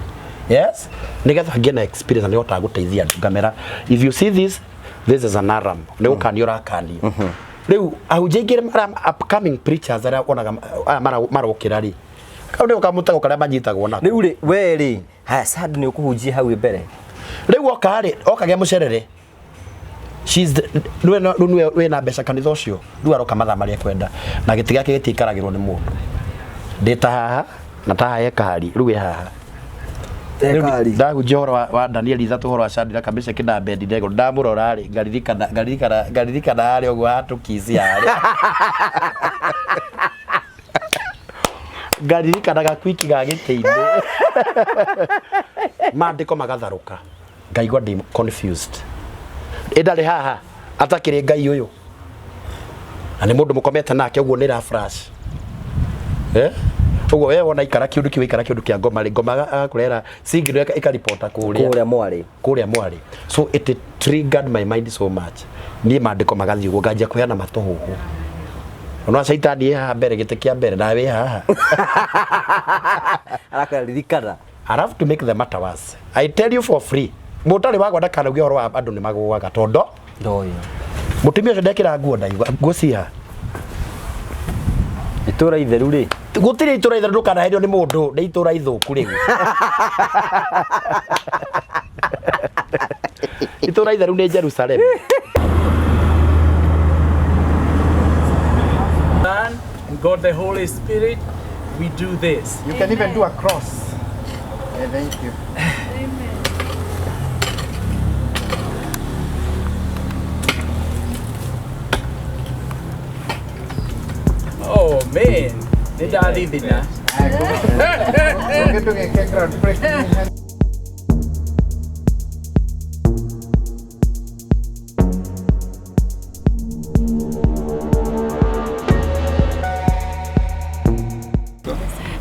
Yes, nigetha ngena experience na nihota guteithia ngamera if you see this is an aram ni ukani urakani riu ahunjia upcoming preachers ara onaga marokira ri kaunde ukamutago karia manyitagwo na riu ri we ri ha sad ni ukuhunjia hau mbere riu okage mucerere she's we na mbeca kanitha ucio riu aroka mathaa maria kwenda na giti giake gitikaragirwo ni mundu ndita haha na taha ekari riu haha ekari ndahunjia horo wa Daniel 3 horo wa Shadraka kabisa kina bendi ndego ndamurora ri ngaririkana ari ogwo hatukizia ari ngaririkanaga kwiki ga gitiini mandiko magatharuka ngaigwa ndi confused ndari haha atakire ngai uyu ani mundu mukomete nake ogwo nira flash ogwo we wona ikara kiundu kia ngoma ri ngoma akurera singiro ikaripota kuria mwari so it triggered my mind so much ni mandiko magathi ugo ngajia kuheana matohuhu ona shaitani haha mbere gite kia mbere nawe haha akaririkana I have to make the matter worse. I tell you for free. Mutari wagwa ndakana ugihoro wa andu ni magwaga tondo. Ndoyo. Mutumia ucio ndekira nguo ndaigwa. Ngucia. Itura itheru ri. Gutire itura itheru ndukana herio ni mundu, ni itura ithuku riu. Itura itheru ni Jerusalem. And God the Holy Spirit, we do this. You can even do a cross. Yeah, thank you. Oh man, they got it now.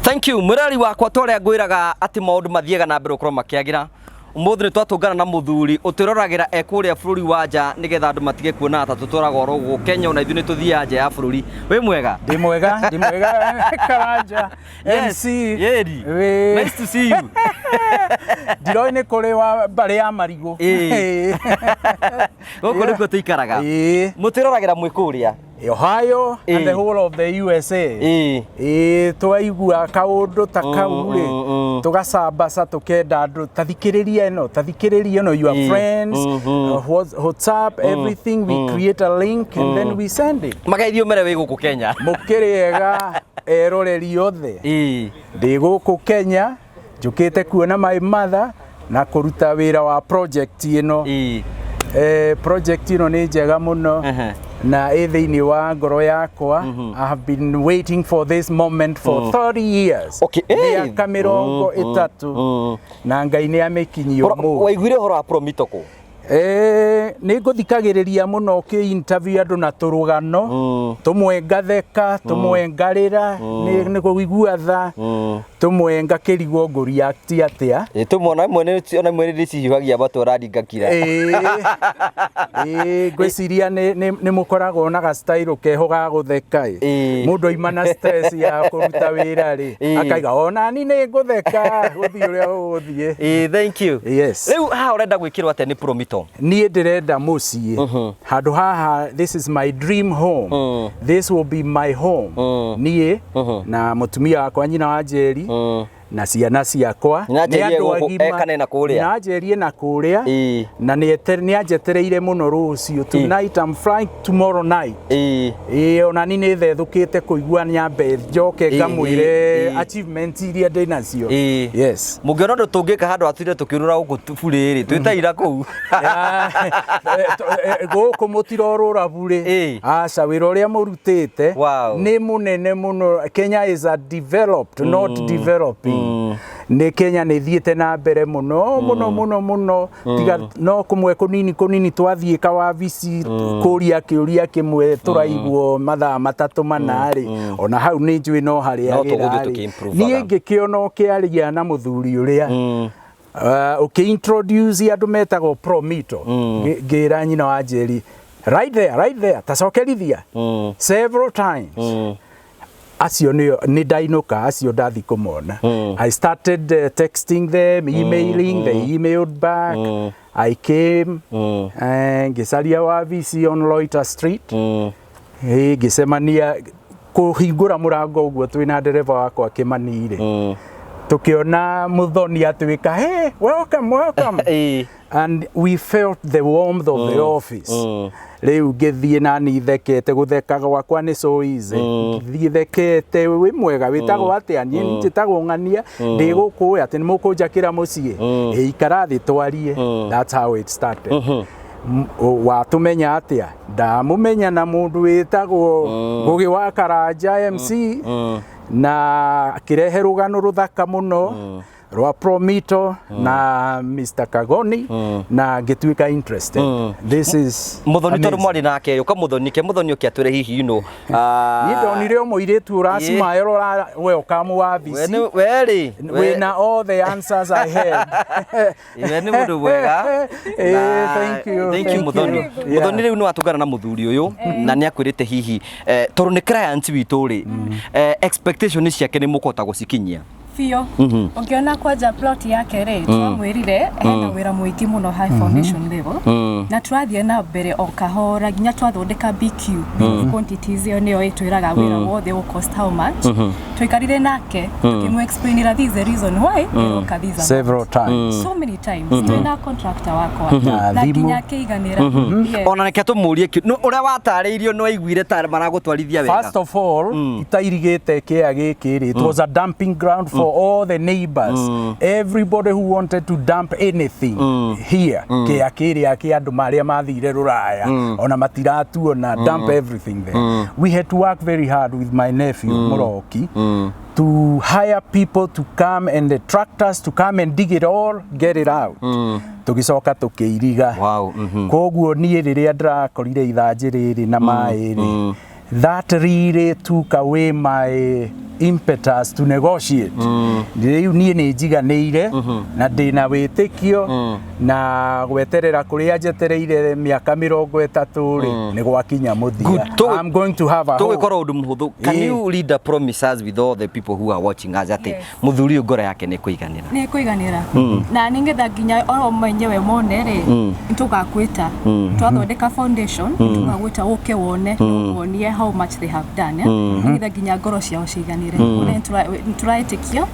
Thank you murari wakwa tore ngwiraga ati maundu mathiega na mbere ukoro makiagira umuthi ni twatungana na muthuri utiroragira ekuria bururi wa nja nigetha andu matige kuona ata tuturaga orogo Kenya na ithuni tuthia nja ya bururi wi mwega Ndi mwega karanja yes yeri nice to see you ndiroine kuri wa bari ya marigo goko niko tuikaraga mutiroragira mwikuria Ohio and the whole of the USA. Twaigua kaundu ta kau ri tugacambasa tukenda andu tathikiriria no your friends WhatsApp everything we create a link and then we send it. Magaithio mere wi guku Kenya mukiriega eroreri othe ndi guku Kenya njukite kuona my mother na kuruta wira wa project ino project ino ni njega muno na thiini wa ngoro yakwa I have been waiting for this moment for 30 years. Okay. Miaka mirongo itatu na Ngai ni amikinyio mu. Waiguire horo wa promitoko? Ni nguthikagiriria muno ki interview andu na Rugano tumwe ngatheka tumwe ngarira ni kuigua tha tumwe ngakirigwo nguri act atia tumona mwene ona mwene ricihihagia batu radingakira gwiciria ni mukoragwo na ga style keho ga gutheka mundu imana stress ya kuruta wira ri akaiga ona ni ngutheka guthii uria uguthie thank you yes riu ha urenda gwikirwa ate ni promito nie ndirenda mucii handu haha this is my dream home this will be my home nie na mutumia wakwa nyina wa Njeri na ciana ciakwa ni andu agima na kuria na Njeri na kuria na ni anjetereire muno rucio tonight I'm flying tomorrow night ona ni ni thethukite kuigua nyambe njoke ngamwire achievement iria ndinacio yes mungiona ndu tungika handu atire tukirura guku buriri twitaira kuu guku mutirorura buri aca wira uria murutite ni munene muno Kenya is a developed not developing ni Kenya ni thiete na mbere muno tiga no kumwe kunini twathie ka wabici kuria kiuria kimwe turaigwo mathaa matatu manari ona hau ni njui no hari agira ni ngikiono kiaria na muthuri uria introduce andu metagwo promito ngira nyina wa Njeri right there tacokerithia several times acio nĩ ndainũka acio ndathi kũmona. I started texting them, emailing, they emailed back. I came, ngĩcaria wabici on Loiter Street. Ngĩcemania kũhingũra mũrango ũguo twĩna ndereba wakwa Kĩmani-rĩ. Tukiona muthoni atwika, hey, welcome. And we felt the warmth of the office. Riu ngithie na ni thekete guthekaga wakwa ni so easy. Ngithie thekete wi mwega witagwo atia ni njitagwo ng'ania ndi gukuya ati ni mukunjakira mucie ikara thi twarie. That's how it started. Watumenya atia ndamumenya na mundu witagwo Ngugi wa Karanja MC na kirehe rugano ruthaka muno rwa Promito na Mr. Kagoni na ngĩtuĩka interested. This is muthoni tondu mwari nake uka muthoni ukiatwire hihi ni ndonire mũirĩtu ũracima erora welcome wabici weri wina all the answers I had. Ni mundu wega. Thank you muthoni riu no atungana na muthuri uyu na ni akwirite hihi tondu ni client witu ri expectation ciake ni mukota gucikinyia Fio. Ungiona kwaja plot yake ri twamwirire hena wira muingi muno high foundation level na turathie na mbere o kahora nginya twathondeka BQ quantities yo niyo itwiraga wira wothe will cost how much twikarire nake tukimu explain that this is the reason why these several times so many times twina contractor wako na nginya keiganira ona neke tumurie uria watariirio no aiguire tare maragutwarithia wega. First of all itairigite kia giki ri it was a dumping ground for all the neighbors. Everybody who wanted to dump anything here kia kiria kia andu maria mathire ruraya ona matiratu ona dump everything there. We had to work very hard with my nephew Muroki to hire people to come and the tractors to come and dig it all, get it out. Tugicoka tukiiriga. Wow. Koguo nie riria ndirakorire ithanjĩ rĩrĩ na maĩ rĩ, that really took away my impetus to negotiate. Riu nie ni njiganĩire na ndina wĩtĩkio na gweterera kuria njetereire miaka 30 ri ni gwakinya muthia. I'm going to have a tugikora undu muhuthu. Can you read the promises with all the people who are watching us ati muthuri ngora yake ni kuiganira na ningetha nginya oro mwenyewe mone ri ntugakwita twathondeka foundation tugagwita uke wone wonie how much they have done ningetha nginya ngoro ciao ciiganire.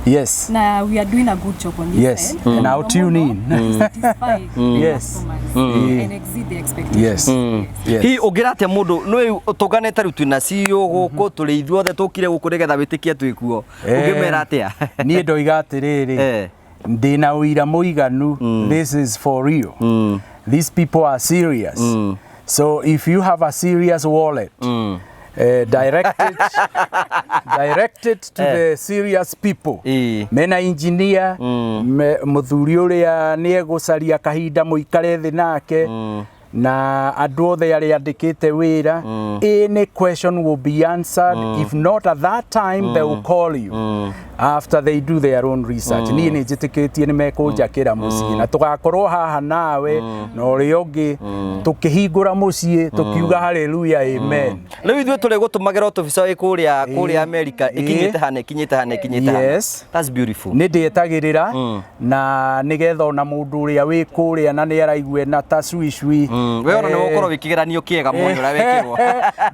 Yes. Now we are doing a good job on this. Yes. And I'll tune in. Yes. And exceed the expectations. Yes. Hi ogirate mundu no tuganete rutu na CEO guku turi ithuothe tukire guku nigetha witikie twikuo ungimera atia nie ndoiga atiriri ndina uira muiganu. This is for real. These people are serious. So if you have a serious wallet directed to the serious people. Mena engineer muthuri uria ni egucaria kahinda muikare thi nake na andu othe aria andikite wira. Any question will be answered. If not at that time, they will call you after they do their own research. Ni njitikitie ni mekunjakira mucie na tugakorwo haha nawe na uri ungi tukihingura mucie tukiuga hallelujah amen. Riu ithuĩ tũrĩ gũtũmagĩra otobica ĩ kũrĩa America ikinyite hana. Yes. That's beautiful. Nĩ ndĩetagĩrĩra na nĩgetha ona mũndũ ũrĩa wĩ kũrĩa na nĩ araigua na ta cui we ona nĩ gũkorwo wĩkĩgeranio kĩega mũno ũrĩa wekĩrwo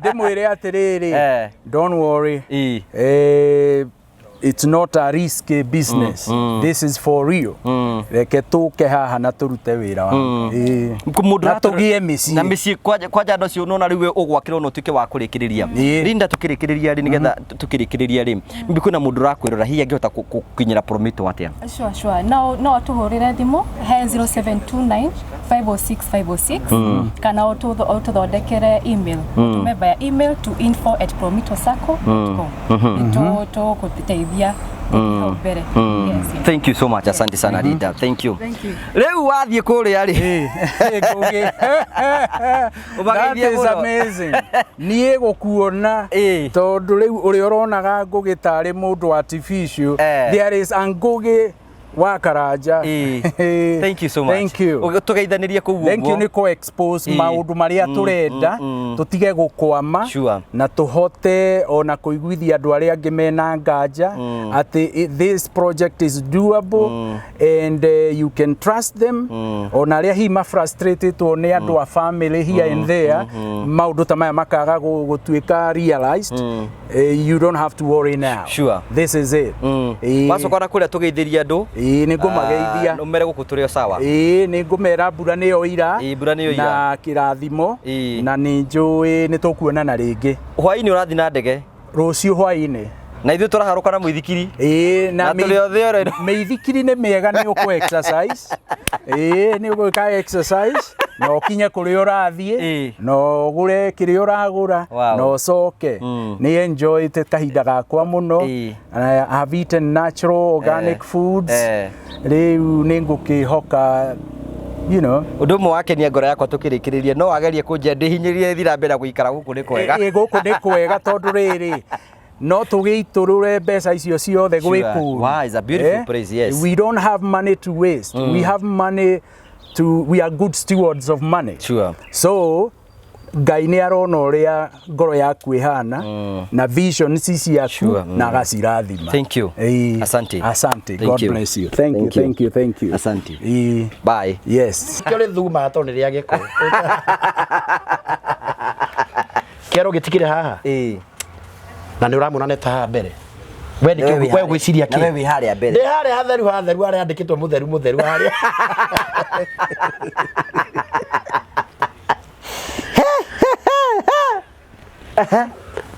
ndĩmwĩre atĩrĩrĩ don't worry it's not a risky business. This is for real. Reke tuke haha na turute wira wa na tugie mĩciĩ na mĩciĩ kwaja andũ acio nona rĩu ũgwakĩrwo no tuke wa kũrĩkĩrĩria Linda tukĩrĩkĩrĩria rĩ nigetha tukĩrĩkĩrĩria rĩ mbi kwĩna mũndũ rakwĩrora hihi angĩhota gũkinyĩra Promito atia. Sure no tuhũrĩre thimũ he 0729 506 kana ũtũthondekere email tumeba email to info@promitosacco.com tukuteithia Thank you so much. Asante sana Linda. Thank you. Leo wathie kuria ri that is amazing. Nie gukuona tondu riu uri uronaga Ngugi tari mundu artificial. There is a Ngugi wa Karanja. Thank you so much. Thank you. Tugeithanirie kuguo. Thank you ni ko expose maundu maria turenda tutige gukwama na tuhote ona kuiguithia andu aria angi mena nganja ati this project is doable and you can trust them. Ona aria hima frustrated one andu a family here and there maundu ta maya makaga gutuika realized. You don't have to worry now. This is it. Macokora kuria tugeithiria andu ni ngumageithia no mere gukuturio sawa ni ngumera mbura ni oira na kirathimo na ni njui ni tukuonana ringi hwaini urathi na ndege rucio hwaini na ithu turaharuka na muithikiri na muithikiri ni miega ni uko exercise ni uko ka exercise no kinya kuri urathie no gure kiri uragura no soke ni enjoy te kahinda gakwa muno. I have eaten natural organic foods riu ni ngukihoka you know undu mwe wake ni ngoro yakwa tukirikiririe no agerie kunjia ndihinyirie thira mbere guikara guku ni kwega guku ni kwega tondu riri no tugiiturure mbeca icio ciothe gwikuru. Wow, it's a beautiful place. Yes, we don't have money to waste. We have money to, we are good stewards of money. So Ngai ni arona uria ngoro yaku ihana na vision cici yaku na agacirathima. Thank you. Asante. Asante. God bless you. Thank you. Asante. Bye. Yes. Kyo le thuma atone ria geko. Kero gitikire haha. Na ni uramuna neta haha mbere. We ni kyo we gwiciria ki. Na we wi haria mbere. Ndi haria hatheru haria andikitwo mutheru haria.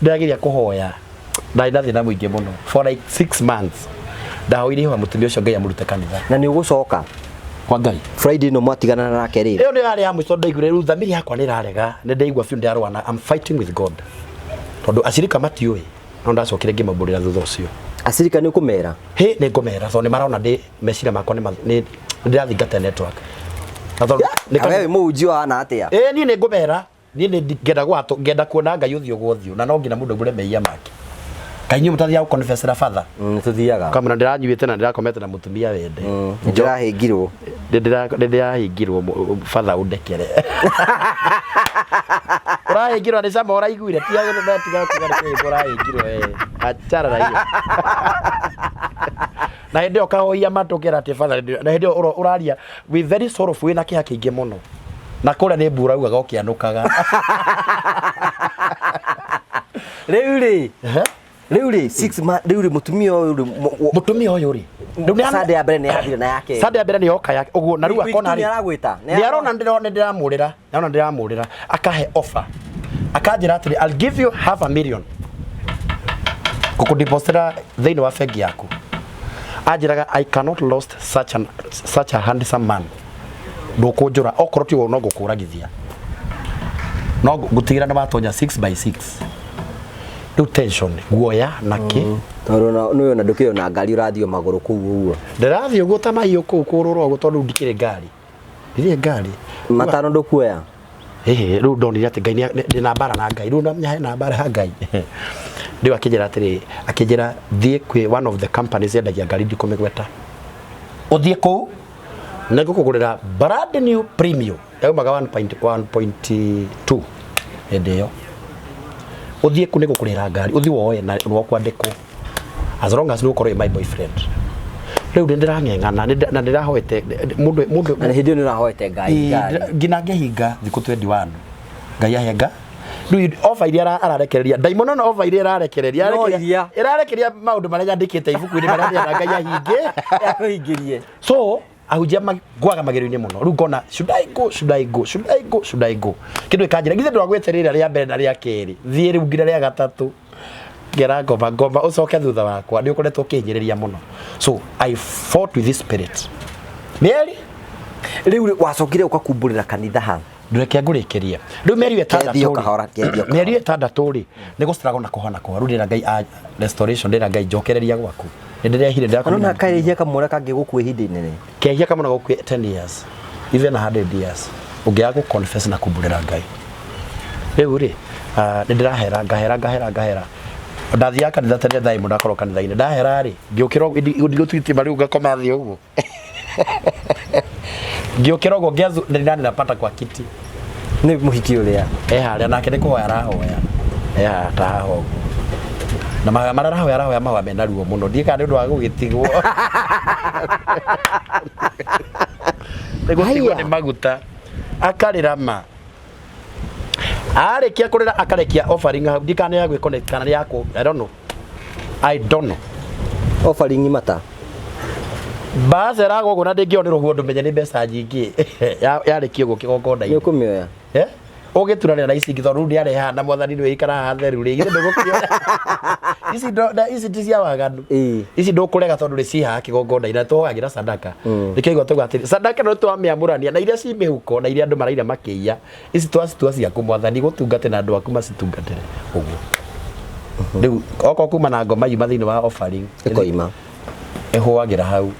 Ndagiria kuhoya ndaina thina muingi muno for like 6 months ndahoire wa mutumia ucio Ngai amurute kanitha na ni ugucoka kwa Ngai Friday no mwatigana nake ri iyo ni yari ya mwico ndaigure ru thamiri yakwa ni rarega ni ndaigua fiu ndarwana I'm fighting with God tondu acirika matiui no ndacokire ngimamburira thutha ucio acirika ni kumera ni ngumera so ni marona ndi mecira makwa ni ndirathingata network wewe muhunjia hana atia ni ngumera ni ngenda kuona Ngai uthio guthio na no ngina mundu ngure meia make kainyu mutathia ku confess ra father tuthiaga kamera ndiranyuite na ndirakomete na mutumia wende ndirahingirwo ndirahingirwo father undekere urahingirwo ni sama uraiguire tiaga no ndatiga kuga urahingirwo achara ra hiyo na ndio kahoia matokera ati father na ndio uraria we very sorrowful wina kiha kingi muno na kura ni mbura ugaga ukianukaga Riuri 6 months riuri mutumia uyu ri sade ya mbere ni yathire na yake sade ya mbere ni yoka yake uguo na riu akona ni aragwita ni arona ndiramurira akahe offer akanjira atiri I'll give you $500,000 kukudeposita thiini wa bengi yaku anjiraga I cannot lost such a handsome man ndukunjura okorwo ti no ngukuragithia no gutigira na batonya 6x6 do tension guoya naki tondu no na ndukio na ngari urathio maguru kuu uguo ndirathio guta mahiu kuu kururwo guo tondu ndikire ngari ndire ngari matano ndukuoya riu ndonire ati Ngai ndina bara na Ngai riu ndamenya na bara ha Ngai riu akijira atiri akijira thie kwi one of the companies endagia ngari ndikumigweta uthie kuu ningukugurira brand new premium yaumaga 1.2 endeyo uthie ku nigukurira ngari uthie woe na rwokwandikwo as long as nukorwo my boyfriend riu ndirang'eng'ana na ndirahoete mundu na hindi ni rahoete Ngai ngina ngehinga thiku 21 Ngai ahenga riu offer iria ararekereria daimono no offer iria irarekereria maundu maria yandikite ibuku-ini maria Ngai ahinge akuhingirie so ahujia gwaga magero-ini muno riu ngona should I go kindu ikanjira ngithe ndwagweterera ria mbere na ria keri thie riu ngira ria gatatu ngera ngomba ucoke thutha wakwa ni ukoretwo ukinyiriria muno so I fought with this spirit meri riu wacokire ukakumburira kanitha ha ndureke ngurikirie riu meri etandatu ri ni gustrago na kuhana kwa riu ndira Ngai restoration ndira Ngai njokereria gwaku ndirehire ndakona na kaihia kamura kangi guku ihinda inene kehia kamuna guku 10 years even 100 years ungiaga ku confess na kumburira Ngai riu ri ndirahera ngahera ndathia kanitha tene thai mundu akorwo kanitha-ini ndahera ri ngiukira ndigutwiti riu ngakoma thi uguo ngiukira uguo ngiazu ndani napata kwa kiti ni muhiki uria haria nake ni kuhoya arahoya taho na mararahoya mahoya mena ruo muno ndika nĩ ũndũ wa gũgĩtigwo nĩgũtigwo nĩ maguta akarĩra ma arĩkia kũrĩra akarekia offering hau ndikane ya gwĩconnect kana nĩ yako I don't know offering mata bacera gũkũ na ndĩngĩonĩrwo huo ndũmenye nĩ mbeca nyingĩ yarĩkio ũguo kĩgongona-inĩ nĩ ũkũmĩoya ũgĩturanĩra na ici ngitho rĩu nĩareha na mwathani nĩwe ikara theru rĩ githĩ ndũgũkĩoya ici ti cia waganu ici ndũkũrega tondũ nĩ cihaga kĩgongona-inĩ tũhagĩra sadaka nĩkĩo igua tũgwa atĩrĩ sadaka no twamĩamũrania na iria ci mĩhuko na iria andũ maraira makĩiya ici twacitua ciaku mwathani gũtungate na andũ aku macitungatĩre ũguo rĩu okorwo kuma na ngoma yuma thĩinĩ wa offering ĩkoima ĩhũagĩra hau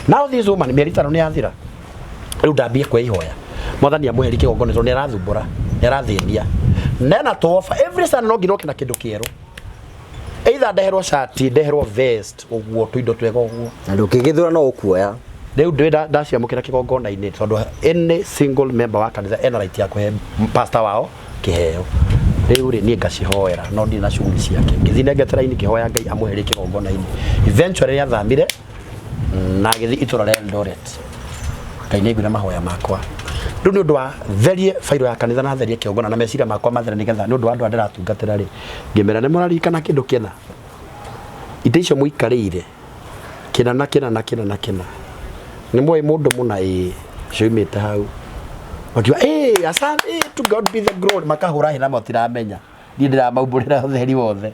now this woman mĩeri 5 nĩ yathira rĩu ndambie kwĩhoya mwathani amũheri kĩgongona tondũ nĩarathumbũra nĩarathĩnia nena to offer every Sunday no nginya kĩna kĩndũ kĩerũ either ndeherwo shati ndeherwo vest ũguo tũindo twega ũguo na ndũkĩgĩthũra no ũkuoya rĩu ndĩ ndaciamũkĩra kĩgongona-inĩ tondũ any single member wa kanitha ena right ya kũhe pastor wao kĩheo rĩu rĩ niĩ ngacihoera no ndirĩ na shughuli ciake ngĩthiĩ nengetera-inĩ kĩhoya Ngai amũherie kĩgongona-inĩ eventually nĩathamire na agĩthiĩ itũra rĩa Eldoret Ngai nĩaiguire mahoya makwa rĩu nĩ ũndũ wa therie fairo ya kanitha na therie kĩgongona na meciria makwa mathera nĩgetha nĩ ũndũ wa andũ arĩa ndĩratungatĩra rĩ ngĩmera nĩ mũraririkana kĩndũ kĩna indo icio mũikarĩire kĩna nĩ mũĩ mũndũ mũna cioimĩte hau makiuga asante to God be the glory makahũra hĩ na matiramenya niĩ ndĩramaumbũrĩra ũtheri wothe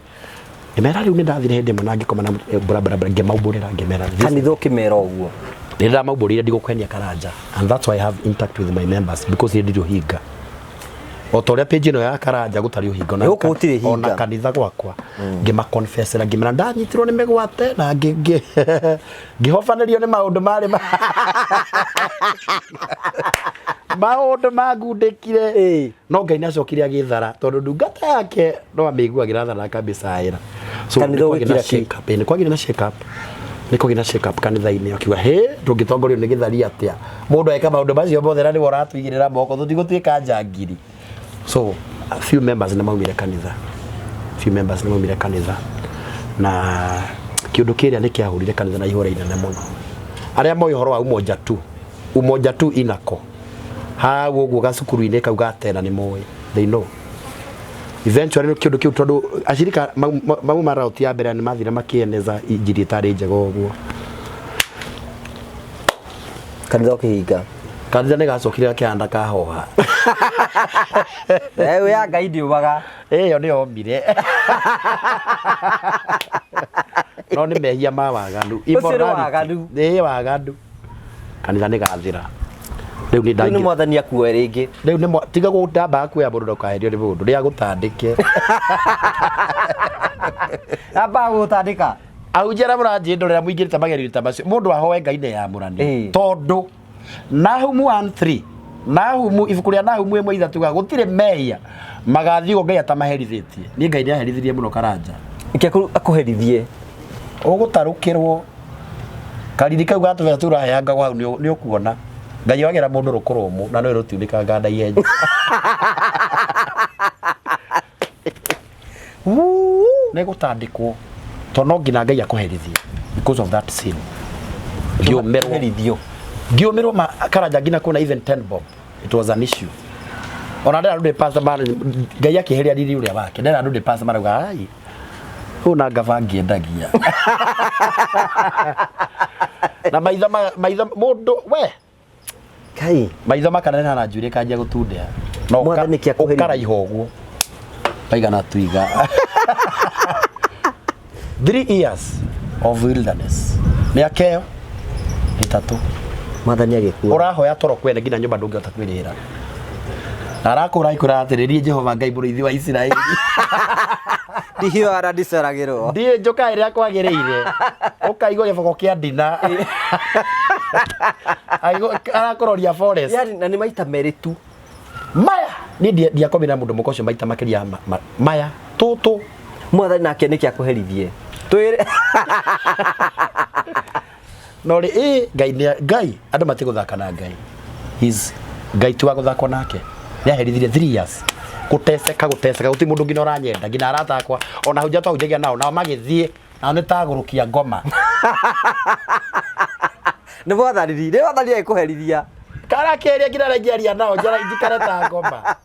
ngĩmera rĩu nĩ ndathire hĩndĩ ĩmwe na ngĩkoma na barabara ngĩmaumbũrĩra ngĩmera kanitha ũkĩmera ũguo nĩndĩramaumbũrĩire ndigũkũhenia karanja and that's why I have intact with my members because they ndirĩ ũhinga o ta ũrĩa page ĩno ya karanja gũtarĩ ũhinga ona kanitha gwakwa ngĩmaconfessera ngĩmera ndanyitirwo nĩ mĩgwate na ngĩhobanĩrio nĩ maũndũ marĩ maũndũ mangundĩkire no Ngai nĩacokire agĩthara tondũ ndungata yake no amĩiguagĩra thara akambĩcaĩra so nĩkwagire na shake up nĩkũgĩ na shake up kanitha-inĩ akiuga ndũngĩtongorio nĩ gĩthari atĩa mũndũ eka maũndũ macio mothe na nĩwe ũratũigĩrĩra moko tũtigũtuĩka njangiri so a few members nĩmaumire kanitha na kĩũndũ kĩrĩa nĩ kĩahũrire kanitha na ihũra inene mũno arĩa moĩ ũhoro wa umoja tu inako hau ũguo gacukuru-inĩ kau gatena nĩ moĩ they know eventually kĩũndũ kĩu tondũ ashirika mauma rauti ya mbere nĩ mathire makĩeneza injiri ĩtarĩ njega ũguo kanitha ũkĩhinga kanitha nĩgacokire kĩhanda kahoha we ya Ngai ndiumaga ĩyo nĩyomire no nĩ mehia ma waganu waganu kanitha nĩgathira rĩu nĩ mwathani akuoe rĩngĩ rĩu nĩ tiga gũtamba kuoya mũndũ ndũkaherio nĩ mũndũ rĩa gũtandĩke amba gũtandĩka aunjĩra mũranjĩndorera mũingĩrĩte magerio ta macio mũndũ ahoe Ngai nĩ yamũrani tondũ Nahumu 1:3 Nahumu ibuku rĩa Nahumu 1:3 gũtirĩ mehia magathiĩ Ngai atamaherithĩtie niĩ Ngai nĩaherithirie mũno karanja akũherithie ũgũtarũkĩrwo kariri kau gatũbera tũraheanga hau nĩ ũkuona Ngai wagĩra mũndũ rũkũrũmũ na nĩ rũtiunĩkanga naihenya nĩ gũtandĩkwo tondũ no nginya Ngai akũherithie because of that sin ngĩũmĩrwo karanja nginya kuna even 10 bob it was an issue ona ndĩra ndĩ pastor man Ngai akĩheria riri ũrĩa wake ndĩra ndĩ pastor man auga ai una ngaba ngĩendagia na maitho mũndũ we Kai maitho makanena na njuĩrĩ kanjia gũtundĩha no ũkaraiha ũguo kaigana tuiga 3 years of wilderness nĩ akeo itatũ mwathani agĩkua ũrahoya toro kwene nginya nyũmba ndũngĩhota kwĩrĩhĩra na arakũra atĩrĩrie Jehova Ngai mũrĩithi wa Isiraeli ndihio ara ndiceragĩrwo ndiĩ njoka ĩrĩa kwagĩrĩire ũkaigua gĩboko kĩa ndina arakũroria forest na nĩ maita merĩ tu maya niĩ ndiakomire na mũndũ mũka ũcio maita makĩria maya tũtũ mwathani nake niki akuherithie twire no ri ngai andu matiguthaka na ngai ngai tu waguthakwo nake ni aherithirie 3 years guteseka guti mundu ngina uranyenda ngina aratakwa ona hunja twahunjagia nao magithie nao ni tagurukia ngoma ni mwathani ekuherithia kara keria ngina regeria nao njara njikare ta ngoma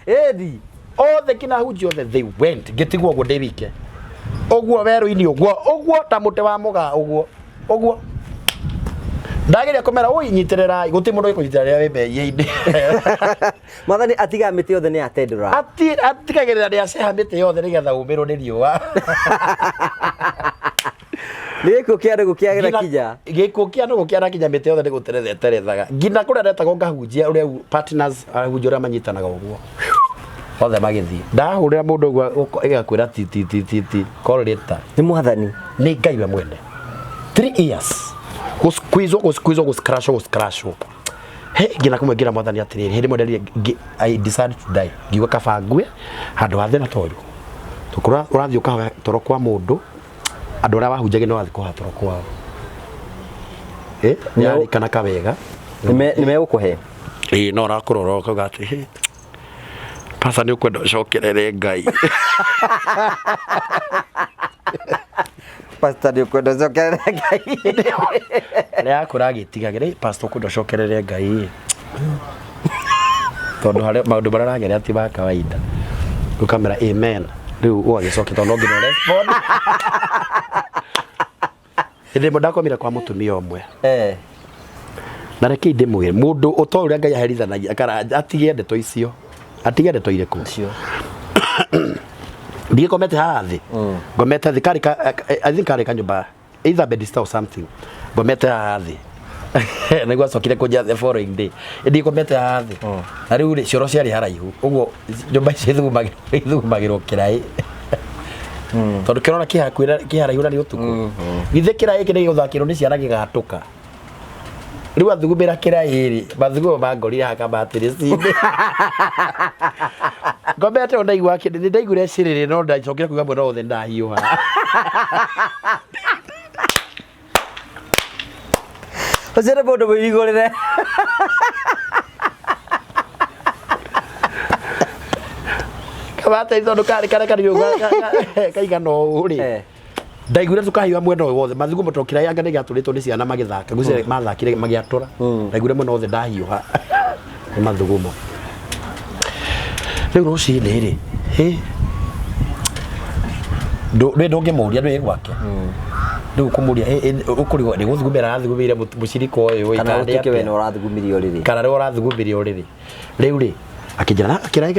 edi othe kina hunjia othe they went gitigwo guo ndi wike oguo weru-ini oguo ta muti wa muga oguo ndageria kumera uinyitirira guti mundu ikunyitira wembe yeinde mwathani atiga miti yothe ni atendura atigagirira ni aceha miti yothe nigetha umirwo ni riua Giko kiare gukiagira kija giko kiano gukiara kija miti yothe ni guterethaga ngina kuria retagwo ngahunjia uria partners ahunjia manyitanaga uguo othe magithii ndahurira mundu uguo igakwira ti correlator ni mwathani ni ngai we mwene 3 years go scratch he ngina kumwingira mwathani atiriri hindi mwenderie I decided to die ngiuga kabangue handu ha thina toyu tukura urathi ukahoya toro kwa mundu andu aria wahunjagia no wathi kuha toro kwao ni kana kawega ni gukuhe no rakurora ukauga ati pasa ni ukwenda ucokerere ngai pastor ni ukwenda ucokerere ngai ni akura gitigagire pastor ukwenda ucokerere ngai tondu hari maundu mararageria ti ba kawaida ukamera amen riu uagicokia tondu ngino respond ndi Ndakomire kwa mutumia umwe na reke ndimwire mundu utoria ngai aherithanagia akara atige ndeto icio atige ndeto ireko ndiye komete hathi ngomete thikari I think kare kanyumba either bed or something ngomete hathi nigwa cokire kunja the following day ndiye komete hathi na riu ri cioro ciari haraihu uguo nyumba ithugumagirwo kirai tondu kirona kiharaihu na ni utuku githe kirai kiri guthakirwo ni ciana gigatuka riu athugumira kirai ri mathugumo mangorire hakabatiri cinde ngomete ona igwa kindi ni ndaigure ciriri no ndacokire kuga mwena wothe ndahiuha Ozere bodo boigorere kabata izo kari yuga kaiga no uri ndaigure tukahiwa mwena wothe mathugumo tokira yanga ni gaturitwo ni ciana magithaka gucere mathakire magiatura ndaigure mwena wothe ndahiuha ni mathugumo riu rucini ri ndonge muria ndwe gwake riu kumuria ukurigo ni guthugumira athugumire muciriko uyu kana utike we no rathugumirio riri kana riu rathugumirio riri riu ri akijana kirai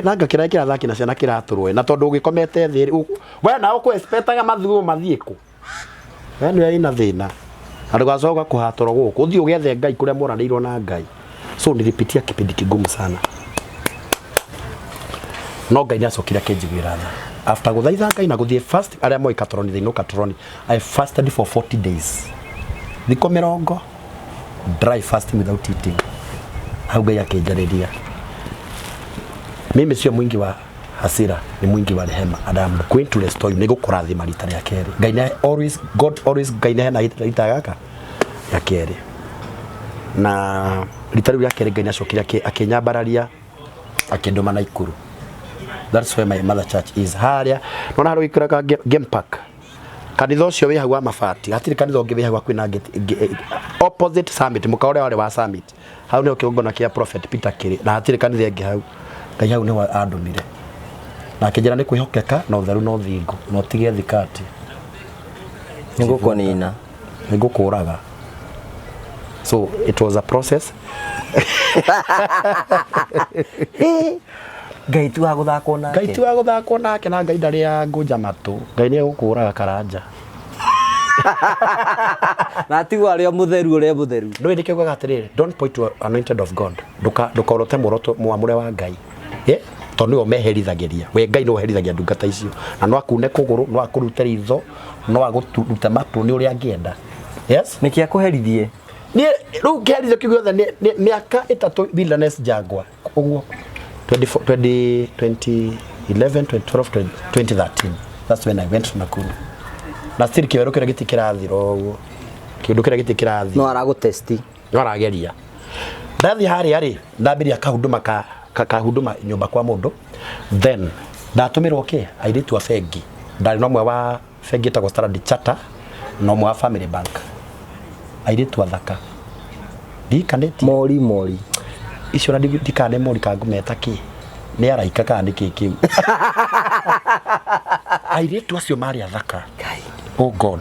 kirathaki na ciana kiraturwe na tondu ugikomete thi we na uku expectaga mathugumo mathiiku we ni ina thina andu gacoka kuhatoro guku uthii ugethe ngai kuria moranirwo na ngai so nilipitia kipindi kigumu sana no ngai nacokire akinjiguira tha after guthaitha ngai na guthie fast aria moi katoroni thino katoroni I fasted for 40 days thiko 40 dry fasting without eating hau ngai akinjariria mimi sio mwingi wa hasira ni mwingi wa rehema and I'm going to restore you nego kurathima rita rĩa keri ngai God always ngai na rita gaka ya keri na rita rĩa keri ngai nacokire akinyambararia akinduma na ikuru. That's where my mother church is. Haria nona haru ikiraga game park kanitha ucio wi hagwa mabati hatiri kanitha ungi wi hagwa kwina opposite summit mukaore wale wa summit hau ni kirongona kia prophet Peter Kiri na hatiri kanitha ingi hau ngai hau ni andumire na kijana ni kwihokeka na utheru no thingo no tige thikati nigukonina nigukuraga so it was a process. Ngai tu wa guthakwo nake ngai tu wa guthakwo nake na ngai ndari ya ngunja matu ngai ni gukuraga karanja na ti wari mutheru uria mutheru ndoi ndikiguga atiriri don't point to anointed of God ndukorote muroto mwamure wa ngai tondu o meherithagiria we ngai no herithagia ndungata icio na no akune kuguru no akurute ritho no aguturuta matu ni uria angienda yes niki akuherithie ni ru kerithio kiguothe ni miaka 3 wilderness jagwa uguo 2011 2012 2013 That's when I went to Nakuru. Na still kiwero kira giti kirathiro uguo. Kindu kira giti kirathi. No arago testi. No arageria. Ndathi hari ndambiria kahuduma nyumba kwa mundu. Then ndatumirwo ke airitu a bengi. Ndari no mwe wa bengi ta Standard Charter no mwe wa Family Bank. Airitu athaka. Ndikaneti. Mori. Icio na ndikane mori kangumeta ki. Ni araika kandi kikiu. Airitu acio mari athaka. Oh God.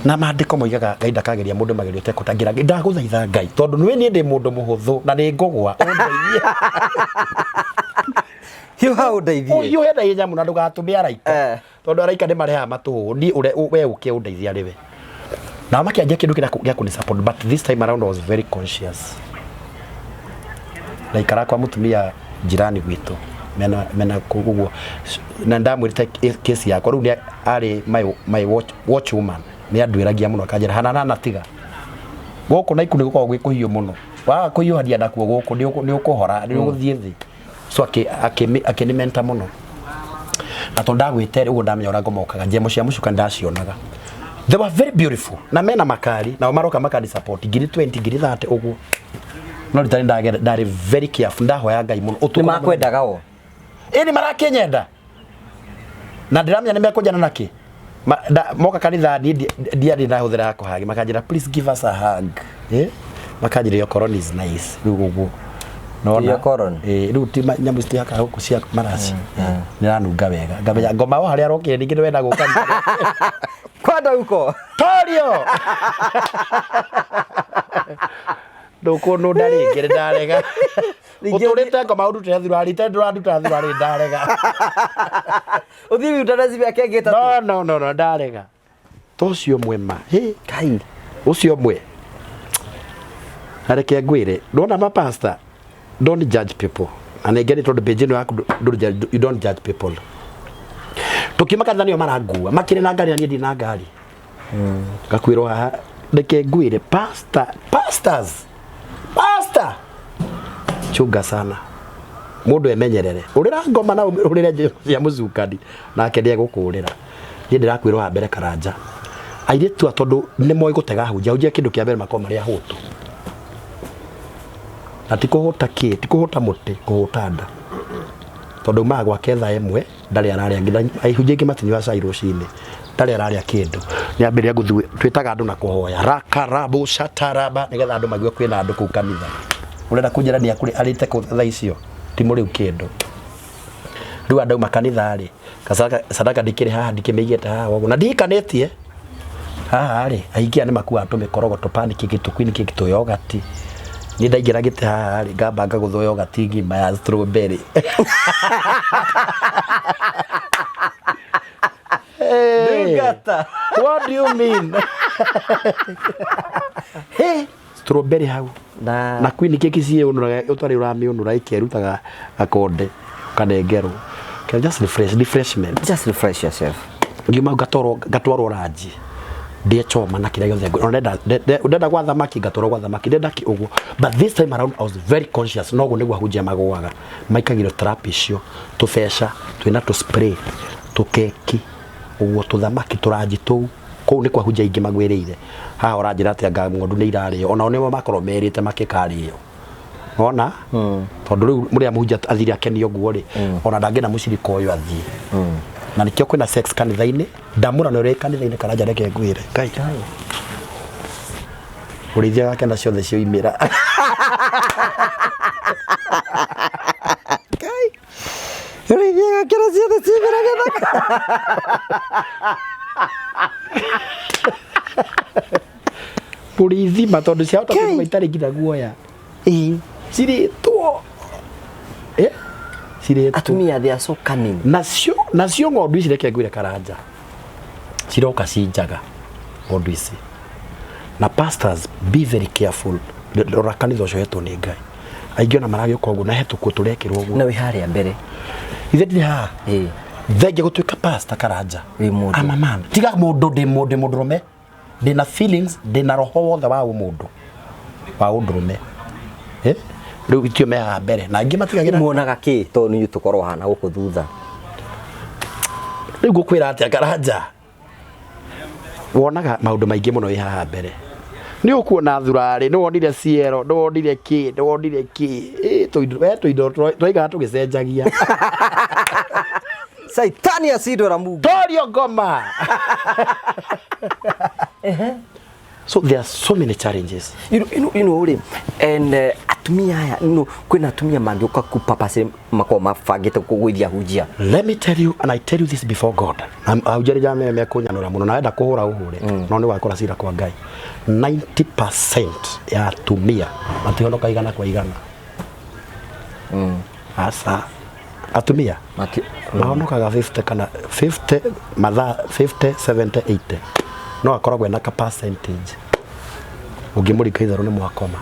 Na maandiko moigaga Ngai ndakageria mundu magerio te kutangira. Ndaguthaitha Ngai tondu niwe ni ndi mundu muhuthu na ni ngogwa undeithie. Hiyo haundeithie. Hiyo henda yenya muno ndugatume araika. Tondu araika ni mareha matu ni we uke undeithia riwe. Na makianjia kindu kia kuni support but this time around I was very conscious. Na ikara kwa mutumia jirani gwitu mena kuguo na ndamwirite kesi yakwa riu ni ari my watch woman ni andwiragia muno akanjira hanana natiga goko na ikuni gukwa gwikuhio muno wa kuhiuharia nakuo goko ni ukuhora ni uguthie thi so akinimenta muno na tondagwite riu ndamenya ngomokaga njemo cia mucuka ndacionaga they were very beautiful na mena makari na maroka makari support ngiri 20 ngiri 30 uguo no ritari ndari very careful ndahoya Ngai muno ni makwendaga o ini marakenyenda na ndiramenya ni mekujana naki moka kanitha ndiari ndahuthira yako hagi makanjira please give us a hug makanjira your corona is nice rugugu no corona riu ti nyamu sti haka huku cia marasi niranunga wega ngamenya ngoma wa haria rokire ningi ni wenda guka kwenda huko torio ndoko no ndarengere ndarega uturite ngoma urutere thurari te nduraruta thurari ndarega uthibi utarezi yake ngeta no ndarega tocio mwema kai ucio mwe areke ngwire ndona ma pastor don't judge people and again to the page yaku you don't judge people tukimaka ndanio marangua makire na ngari na ndi na ngari gakwiro haha ndeke ngwire pastors chunga sana mundu emenyerere urira ngoma na urire ya muzukani nake ndiye gukurira ni ndirakwirwo ha mbere karanja airitu tondu ni moi gutega hunjia kindu kia mbere makoma ria hutu na tikuhuta tikuhuta muti kuhuta nda tondu magwa ketha emwe ndari araria ngitha aihunjia ingi matinyu cai rucini ndari araria kindu ni ambiria nguthu twitaga andu na kuhoya rakarabu shataraba nigetha andu mague kwina andu ku kanitha urenda kunjira ni akuri arite ku tha icio ti muri ukindu riu andu makanitha ri sadaka ndikiri haha ndikimigite haha wogu na ndikanetie haha ri aingi ani makua tumikorogo tupaniki gitukwini kitu yogati ni ndaingira gite haha ri ngambanga gutho yogati ngima ya strawberry Dugata. What do you mean? Hey, strawberry hau. Na kwini keki cie unura utari urami unura ikerutaga akonde kanengerwo. Can just refreshment. Just refresh yourself. Ngima gatwaro raji. Ndie choma na kira yothe. Ndenda gwa thamaki gatwaro gwa thamaki ndenda ki uguo. But this time around I was very conscious. Nogo nigwa hunjia magwaga. Maikagiro trap icio. Tufesha, twina to spray, to keki. Uguo tuthamaki turaji tu kou ni kwa hunjia ingi magwirire ha oranjira ati anga ngondu ni irari ona one makoro merite makikariyo ona tondu riu muria muhunjia athiri akenio guo ri ona ndangena mucirika uyu athii na nikio kwina sex kanitha-ini ndamura no ri kanitha-ini karanja reke ngwire kai urithia wake na ciothe cio imira kai urithia kira ciothe cio imira githaka Purithi matondu cia hota kuwa itari nginya guoya ciritwo ciritwo atumia they are so cunning nacio ng'ondu ici reke ngwire karanja ciroka cinjaga ng'ondu ici na pastors be very careful rora kanitha ucio hetwo ni Ngai aingi ona maragioka uguo na hetũkuo turekirwo uguo na wi haria mbere ithe ndiri haha thenge gutuika pastor karanja ama man tiga mundu ndi mundurume ndina feelings ndina roho wothe wa mundu wa undurume riu itio meha mbere na ingi matigagira muonaga ki to ni tukorwo hana guku thutha Riu ngukwira atia Karanja wonaga maundu maingi muno haha mbere ni ukuona thurari ni wonire ciero ni wonire ki tuindo twaiga tugicenjagia Saitani asidora Mungu Torio ngoma so there are so many challenges you know and atumia haya kwina atumia mandioka kupapase mako mafagite kugwithia hunjia. Let me tell you, and I tell you this before God, aujari jame mekunyanura muno naenda kuhura uhure no ni wakora cira kwa Ngai 90% ya atumia matihonoka igana kwa igana asa atumia mahonokaga 50 kana 50 matha 50 70 80 no akoragwo na percentage ungimurika itharu ni mwakoma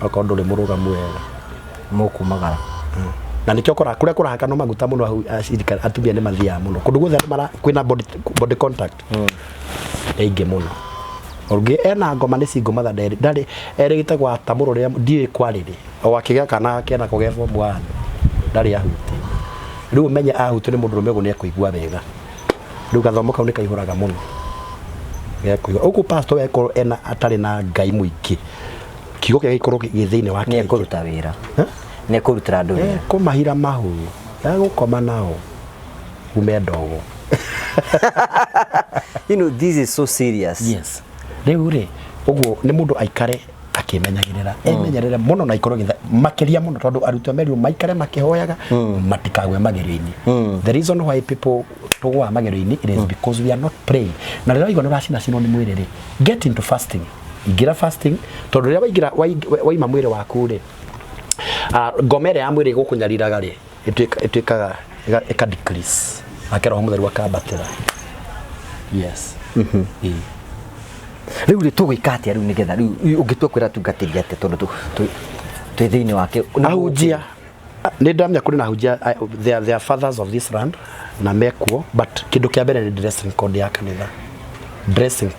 akondo ri murugamu wega mukumagara na nikyo kora kuria kurahaka no maguta muno acirika atumia ni mathia muno kundu guthe mara kwina body contact einge muno orge ena ngoma ni cingo matha ndari erigitagwo atamuro ria ndie kwariri o akiga kana kena kugefo mwana ndari ahuti riu menye ahuti ni mundu rumego ni akuigua wega riu gathomo kau ni kaihuraga muno gekuigua uku pastor weko ena atari na Ngai muingi kigo kia gikoro githiine wake ni kuruta wira ni kurutira andu kumahira mahu gukoma nao ume ndogo you know this is so serious. Yes riu ri uguo ni mundu aikare akimenyagirira emenyerere muno na ikoro githa makiria muno tondu arutwo meri maikare makihoyaga matikagwe magerio-ini. The reason why people tugwa magerio-ini it is because we are not praying. Na rero igona racina cino ni mwire ri get into fasting. Ingira fasting tondu rira waigira waima mwire waku ri ngomere ya mwire gukunyariraga ri itwikaga eka decrease akero mutheru akabatira. Yes riu ri tugikati riu nigetha riu ungitwa kwira tungatiria ate tondu tu thiini wake ahunjia ni ndamya kuri na ahunjia they are fathers of this land na mekuo but kindu kia mbere ni dressing code ya kanitha. Dressing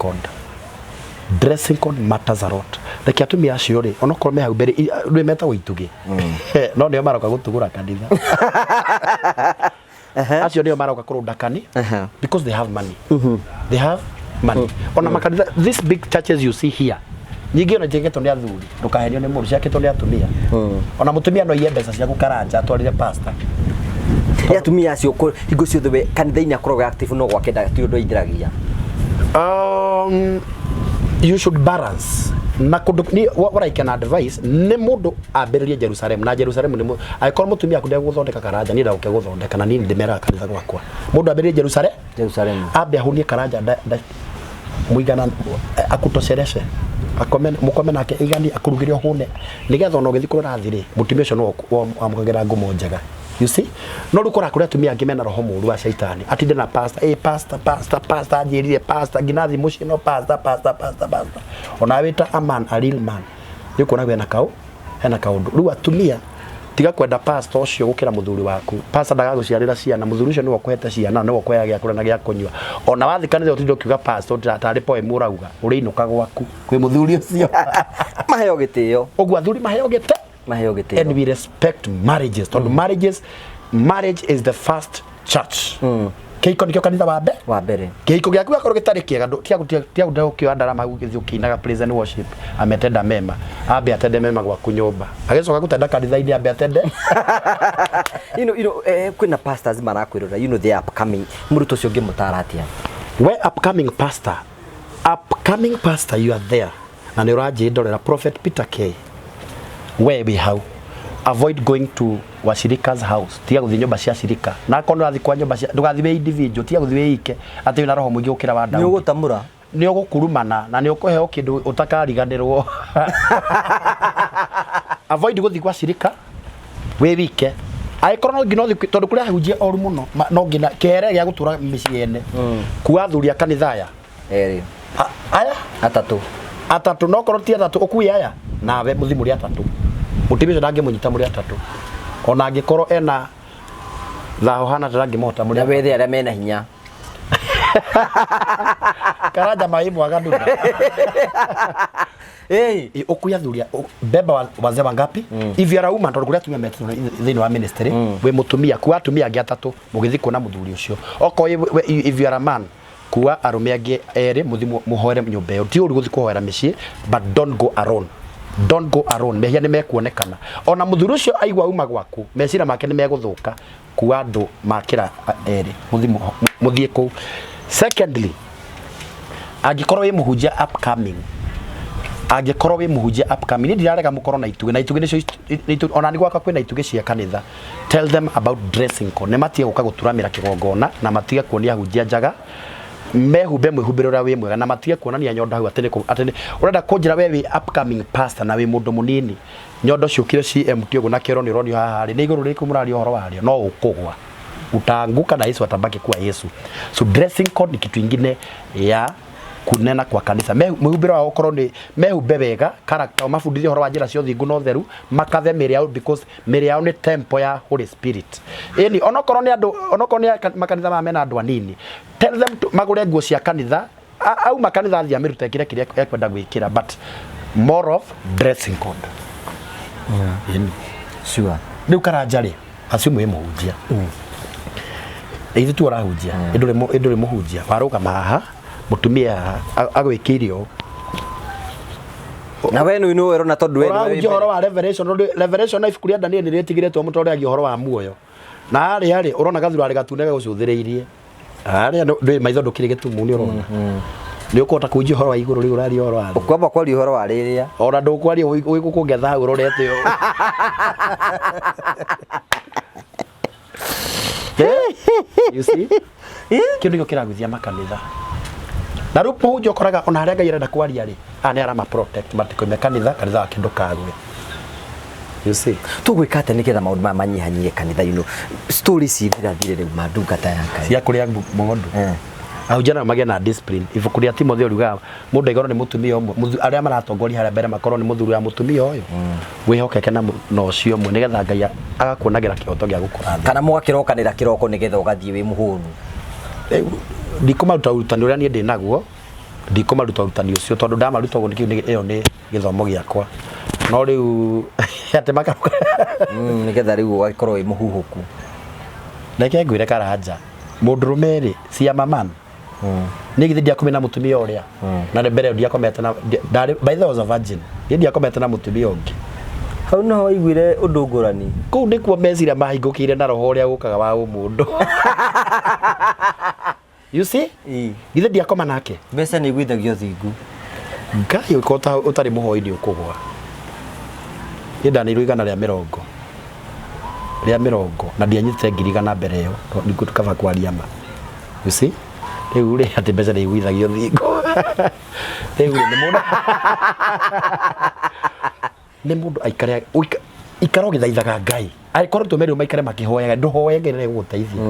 code matters a lot. Reke atumia acio ri onoko me hau mbere rwe meta witugi no nio maroka gutugura kanitha acio nio maroka kurunda kani because they have money. They have money. Ona makanitha these big churches you see here nyingi ona jegeto ni athuri ndukahenio ni mundu ciaketo ni atumia ona mutumia no iye mbeca cia gukaranja atwarire pastor ya atumia acio hingo ciothe we kanitha-ini akoragwo active no gwakenda ti undu aithiragia. You should balance na kundu ni what I can advise ni mundu ambiririe Jerusalem na Jerusalem ni aikoro mutumia kunde guthondeka karanja ni ndauke guthondeka na ni ndimera kanitha gwakwa mundu ambiririe Jerusalem abe ahunie karanja muigana akutocereshe mukome nake igani akurugire hune nigetha no githi kurora thiri mutumia ucio no amugagera ngumo njega. You see no rukora kuria atumia angi mena roho muru wa shaitani atinde na pastor ajirire pastor ginathi muci no pastor ona wita a man a real man ni kuona we na kaundu riu atumia tiga kwenda pastor ucio gukira muthuri waku pastor ndagaguciarira ciana muthuri ucio niwe kwete ciana niwe kwaya gya kura na gya kunywa ona wathikanire utindo kiuga pastor tatari poe murauga uriinuka gwaku kwi muthuri ucio maheo gitio ogwa thuri maheo gitio and we respect marriages. Marriage is the first church. Keiko nikyo kanitha wa mbere keiko gyaku gakorwo gitari kiega tia ndokio andara magugithi ukinaga praise and worship ametenda mema abe atende mema gwaku nyumba agecoka gutenda kanitha-ini abe atende you know kwina pastors marakwirora they are upcoming muruto cio ngimutaratia we upcoming pastor you are there na ni uraje ndorera Prophet Peter K where we how avoid going to washirika's house tiga guthi nyumba cia shirika na kono athi kwa nyumba cia ndugathiwe individual tiga guthiwe ike ati wina roho mwingi ukira wa Daudi ni ugutamura ni ugukurumana na ni ukuheo kindu utakariganirwo avoid guthi kwa shirika we wike ai kono ngino thi tondu kuria hujia oru muno no ngina kere gya gutura miciene kuwa thuri akanithaya eri aya atatu no kono ti atatu ukui aya nawe muthi muri atatu mutimio ndange munyita muri atatu ona angikorwo ena thaho hana ndange mota muri wethe aria mena hinya Karanja mai mwaga nduga ukuya thuria beba wazee wangapi if you are a woman ndo kuria tumia metro thini wa ministry we mutumia kwa atumia angi atatu mugithi kuona muthuri ucio oko if you are a man kuwa arume angi eri muthi muhoere nyumba yo ti uri guthi kuhoera micii but don't go alone. Don't go alone. Mehia ni mekuonekana. Ona muthuri ucio aigwa uma gwaku mecira make ni meguthuka kuwa andu makira eri muthie ku. Secondly, angikorwo wi muhunjia upcoming ni ndirarega mukorwo na ituge nicio ona ni gwaka kwina ituge cia kanitha. Tell them about dressing code. Ne matie guka guturamira kigongona na matige kuonia hunjia njaga mehumbe mwihumbire ura wi mwega na matige kuonania nyondo hau atene urenda kunjira we wi upcoming pastor na wi mundu munini nyondo ciukire CMT ugu na kero ni ronio haha ni iguru riku murari horo wario no ukugwa utanguka na Yesu atabaki kuwa Yesu. So dressing code ni kitu ingine ya kunena kwa kanisa. Mwihumbire wa okoro ni mehumbe wega character mafundithio horo wa njira cio thingu no theru makathe meri yao because meri yao ni temple ya Holy Spirit. Eni onokoro ni makanitha ma mena andu anini. Tell them to magure nguo cia kanitha au makanitha athia miruta kire kiria ekwenda gwikira but more of dressing code. Eni sure. Riu karanjari acio mwe muhunjia. Ithu tu arahunjia indure muhunjia waruga maha mutumia agwikirio na we no ero na tondu we horo wa revelation na ifukuria Daniel niretigiretwo mutore agi horo wa muoyo na ari urona gathurari gatune gagucuthiriirie ari ndui maitho ndukire gitumu ni urona ni ukota kunjia horo wa iguru ri urari horo wa ukwamba kwari horo wa riria ora ndukwaria ugukungetha urorete yo you see kindu gyo kiraguthia makanitha na rupo hujo koraga ona haria Ngai arenda kwaria ri ani arama protect matiko me kanitha wa kindu kagwe. You see tugwikate nigetha maundu ma manyihanyie kanitha stories ithirathire riu madungata yake cia kuria mundu ahunjana mage na discipline ibuku ria Timotheo ruga mundu igoro ni mutumia umwe aria maratongoria haria mbere makorwo ni muthuri wa mutumia uyu wihokeke na ucio mwe nigetha Ngai agakuonagira kihoto gia gukura kana mugakirokanira kiroko nigetha ugathie wi muhunu ndikumaruta urutani uria nie ndinaguo ndikumaruta urutani ucio tondu ndamaruta uguo iyo ni githomo giakwa no riu ate makaruka nigetha riu ugakorwo wi muhuhuku reke ngwire karanja mundurume ri cia maman ni githi dia kumena mutumia uria na mbere dia komete na by the was a virgin dia komete na mutumia ungi hau no igwire undu ngurani ku ndikuo meciria mahingukire na roho uria gukaga wa umundu. You see githi dia koma nake mbeca ni igwithagio thingu Ngai ukota utari muhoi ni ukugwa ida ni ruigana ria 50 na ndianyite ngiriga na mbere yo niko tukava kwaria ma. You see riu ri ati mbeca ni igwithagio thingu riu ni mundu ni mundu aikare ikaro githaithaga Ngai aikorwo tumeri maikare makihoyaga nduhoyage ni guteithia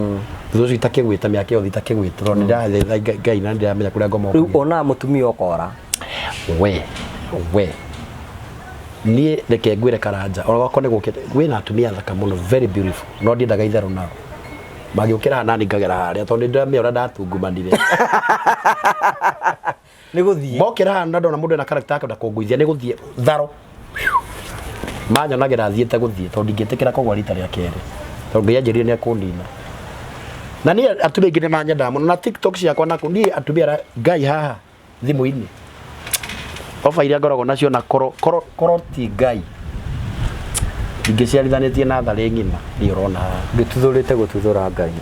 thucio itakigwita miake yothi itakigwita ro ni ndathaitha Ngai na ndiramenya kuria ngoma riu ona mutumia okora we ni reke ngwire karanja ora gako ni gukite gwina atumia thaka muno very beautiful no ndiendaga itherũ nao magiukira nani ngagera haria tondu ndamia ora ndatungumanire ni guthie mokira na ndona mundu na character yake ndakunguithia ni guthie tharo manya nagira thiete guthie tondu ngitikira kogwa rita ria kere tondu yanjirire ni akunina na ni atumia ingine manyenda muno na TikTok ciakwa na kundi atumia Ngai haha thimu-ini ofa iria ngoragwo nacio na koro ti Ngai ingiciarithanĩtie na thari ng'ima ni urona ngituthurite gututhura Ngai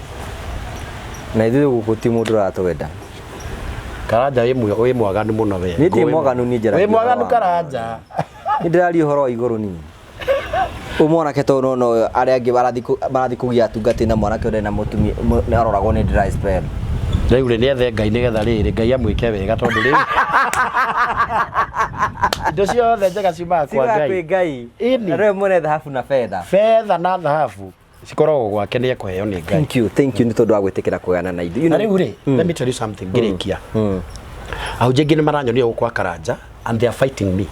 na ithuĩ gũkũ ti mũndũ ũratwenda karanja wĩ mwaganu mũno we niĩ ti mwaganu ni njara wĩ mwaganu karanja nĩ ndĩraria ũhoro wa igũrũ nini mwanake to no aria angi barathi kugia tungati na mwanake uri na mutumia aroragwo ni dry spell riu ni ethe Ngai nigetha riri Ngai amwike wega tondu riu indo ciothe njega ciumaga kwa Ngai na riu mwene dhahabu na fedha na dhahabu cikoragwo gwake ni ekuheo ni Ngai. Thank you ni tondu wa gwitikira kugana na ithu na riu ri let me tell you something ngirikia ahunjia ngi maranyonia gukwa karanja and they are fighting me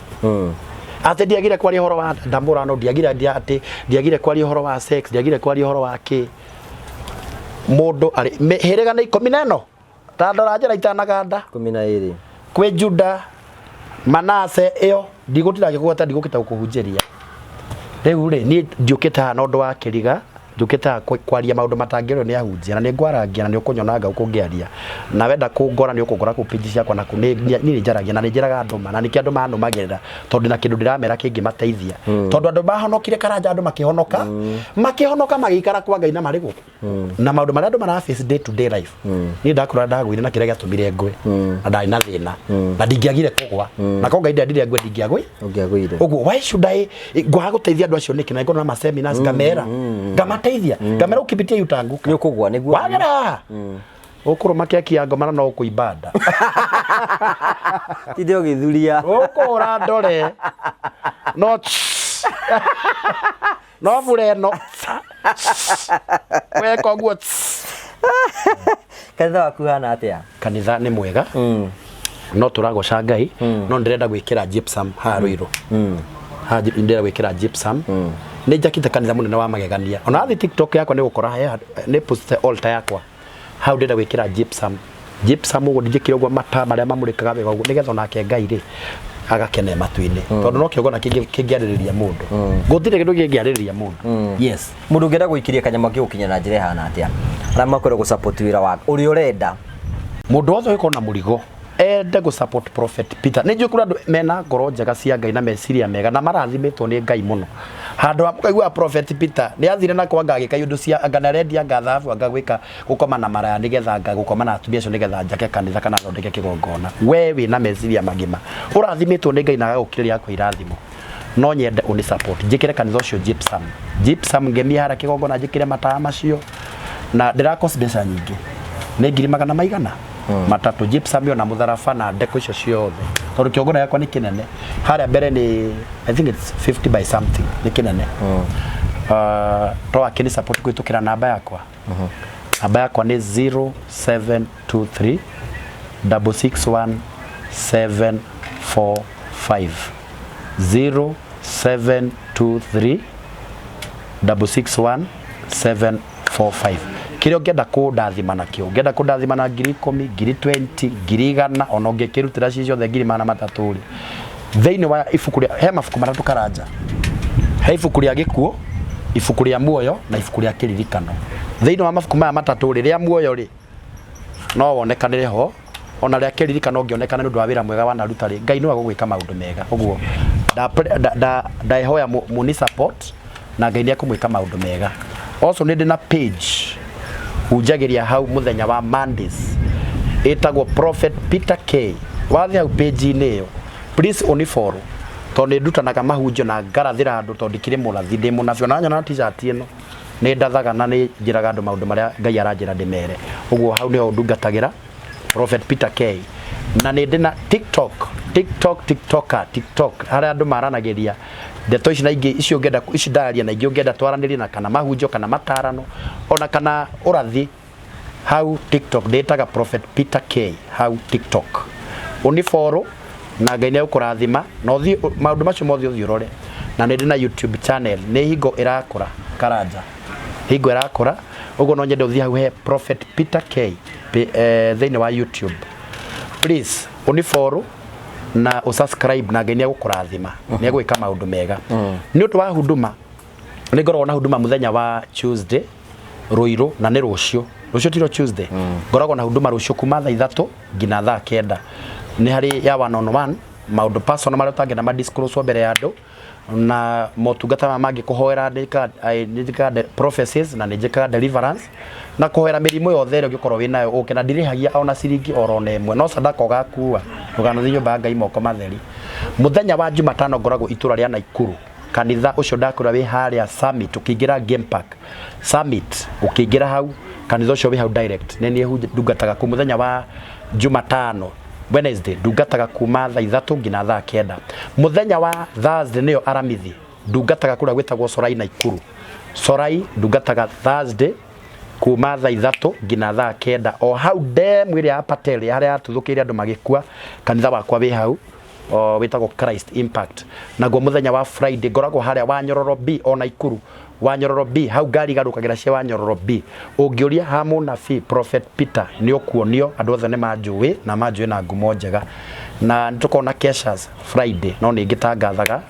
ate ndiagire kwaria horo wa ndambura no ndiagire kwaria horo wa sex ndiagire kwaria horo wa ki mundu ari herega na 10 neno tandora njira itanaganda 12 kwi Juda Manase iyo ndigutira gikuota ndigukita gukuhunjiria riu ri ni ndiukita hana undu wa kiriga ndukita kwaria maundu matangirwo ni ahunjia na ni ngwarangia na ni ukunyonanga ukungiaria na wenda kungora ni ukungora ku page ciakwa na ni njaragia na ni njiraga anduma na ni kiandu manumagirira tondu na kindu ndiramera kingi mateithia tondu andu mahonokire karanja andu makihonoka magikara kwa Ngai na mari guku na maundu maria andu mara face day to day life ni ndakura ndagwire na kiria giatumire ngwe na ndari na thina na ndingiagire kugwa na ko Ngai ndire ngwe ndingiagwe uguo why should I ngwa guteithia andu acio niki na ngona ma seminars ngamera ngamateithia ngamera ukipitia yutanguka ni ukugwa niguo wagera ukuruma kia ngoma no kuibada tinde ugithuria ukura ndore no bure no weko guo kanitha waku hana atia kanitha ni mwega no turagoca Ngai no ndirenda gwikira gypsum haruiro ndirenda gwikira gypsum ni njakite kanitha munene wa magegania ona athi TikTok yakwa ni gukora ni post altar yakwa how ndirenda gwikira gypsum ugo ndijikire ugo mata maria mamurikaga wega ugo nigetha onake Ngai ri agakene matu-ini tondu no kiogona kingiaririria mundu gutire kindu kingiaririria mundu yes mundu ngenda guikiria kanyama giukinya na njira hana atia ara makore gu support wira wako uri urenda mundu othe uko na murigo ende gu support Prophet Peter ni njukura andu mena ngoro njega cia Ngai na meciria mega na marathimitwo ni Ngai muno handu amkaigua Prophet Peter ni athire na kwa ngagika yundu cia angana redia ngathabu angagwika gukoma na maraya nigetha ngagukoma na atumia cio nigetha njake kanitha kana thondeke kigongona we wi na meciria magima urathimitwo ni Ngai na agukiriria kwa irathimo no nyende uni support njikire kanitha ucio gypsum ngemia hara kigongona njikire mataa macio na ndira cost mbeca nyingi ni ngiri magana maigana matatu gypsum yo na mutharaba na ndeko icio ciothe tondu kiongona yakwa ni kinene haria mbere ni I think it's 50 by something ni kinene to akini support kuitukira namba yakwa namba yakwa ni 0723 661 745 0723 661 745 kirio ngenda kundathima nakio ngenda kundathima na 10,000 20,000 100,000 ona ngikirutira cicio the 3,300 theini wa ifuku ria he mafuku matatu karanja he ifuku ria gikuo ifuku ria muoyo na ifuku ria kiririkano theini wa mafuku maya matatu ria muoyo ri no wonekanire ho ona ria kiririkano ngionekana nundu wa wira mwega wa naruta ri Ngai no agugwika maundu mega uguo da hoya muni support na Ngai ni akumwika maundu mega also ni ndina page hunjagiria hau muthenya wa Mondays etagwo Prophet Peter K wathi hau page ini yo please unifollow tondu ndutanaga mahunjio na ngarathira andu tondu kire murathi ndi munafio na nyona t-shirt ino ni ndathaga na ni njiraga andu maundu maria Ngai aranjira ndimere uguo hau niho ndungatagira Prophet Peter K na ni ndina TikTok haria andu maranagiria ndeto ici na ingi icio ngenda ici ndaria na ingi ngenda twaranirie na kana mahunjio kana matarano ona kana urathi hau TikTok ndetaga Prophet Peter K hau TikTok unifollow na Ngai ni ukurathima no thi maundu macio mothe uthiurore na ni ndina YouTube channel ni hingo irakura karanja hingo irakura ugo no nyende uthi hau he Prophet Peter K thini wa YouTube please unifollow na usubscribe na Ngai ni agukurathima ni agwika maundu mega ni undu wa huduma ni ngoragwo na huduma muthenya wa Tuesday ruiro na ni rucio tiro Tuesday ngoragwo na huduma rucio kuma thaa 3 nginya thaa 9 ni hari ya 1-on-1 maundu personal maria utangena ma disclose mbere ya andu na motungata mangi kuhoera ndika prophecies na njika deliverance na kuhoera mirimo yothe ire ngikorwo winayo ukena ndirihagia ona ciringi orona imwe no sadaka ugakua Rugano thi nyumba Ngai moko matheri muthenya wa Jumatano ngoragwo itura ria Naikuru kanitha ucio ndakura wi haria summit ukiingira game park summit ukiingira hau kanitha ucio wi hau direct nenie ndungataga ku muthenya wa Jumatano Wednesday ndungataga kuma thaa 3 nginya thaa 9 muthenya wa Thursday niyo aramithi ndungataga kura gwitagwo Sorai Naikuru Sorai ndungataga Thursday kuma thaa 3 nginya thaa 9 o hau dem ire ya Patel haria atuthukiire andu magikua kanitha wakwa wi hau witagwo Christ Impact naguo muthenya wa Friday ngoragwo haria wa Nyororo B o Naikuru wa Nyororo B hau ngari garukagira cia wa Nyororo B ungiuria ha munabii Prophet Peter ni ukuonio andu othe ni manjui na manjui na ngumo njega na tukona Keshas Friday no ni ngitangathaga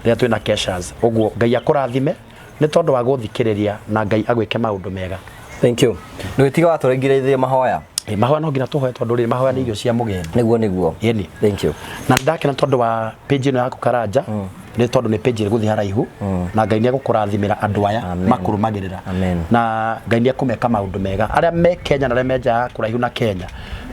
ria twina Keshas uguo Ngai akurathime ni tondu wa guthikiriria na Ngai agwike maundu mega. Thank you. Ndwitiga waturengireithia mahoya mahoya no nginya tuhoe tondu ri mahoya ni irio cia mugeni niguo yeni. Thank you. Na ndakena tondu wa page ino yaku Karanja ni tondu ni page guthi haraihu na Ngai ni agukurathimira andu aya makurumagirira na Ngai ni akumeka maundu mega aria me Kenya na aria me nja kuraihu na Kenya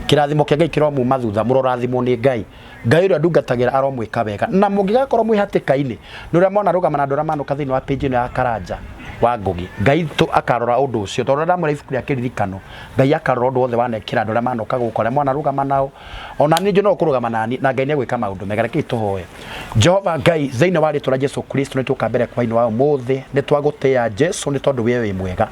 kirathimo kia Ngai kiromuma thutha murorathimo ni Ngai Ngai uri ndungatagira aromwika wega na mungigakorwo mwi hateka-ini nuria mona rugama na ndora manuka thiini wa page ino ya Karanja wa Ngugi Ngai tu akarora undu ucio tondu ndamura ibuku ria kiririkano Ngai akarora undu wothe wanekira ndora manuka gukora mwana rugama nao ona ninju no kurugama nani na Ngai ni agwika maundu mega reke tuhoe. Jehova Ngai thiini wa ritwa ria Jesu Kristo ni tuka mbere kwa ino wa muthi ni twagutia Jesu ni tondu we wi mwega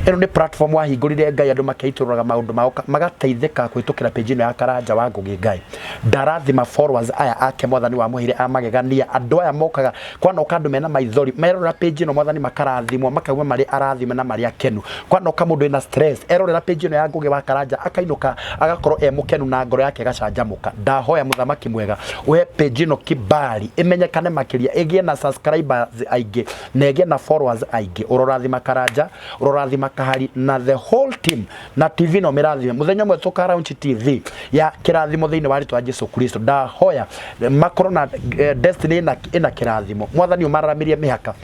ino ni platform wa hingurire Ngai andu makeitururaga maundu mao magateithika kwitukira page ino ya Karanja wa Ngugi Ngai ndarathima followers aya ake mwathani wa muhire amagegania andu aya mokaga kwana ukandu mena maithori merora page ino mwathani makarathimwo makauma mari arathime na mari akenu kwana ukamundu ina stress erorera page ino ya Ngugi wa Karanja akainuka agakorwo mukenu na ngoro yake gacanjamuka ndahoya muthamaki mwega we page ino kibali imenyekane makiria igie na subscribers aige na igie na followers aige urorathima Karanja urorathima Kahari na the whole team na TV no mirathime muthenya mwe tuka Round TV ya kirathimo thiini wa ritwa Jesu Kristo ndahoya makoro na destiny ina kirathimo mwathani umaramirie mihaka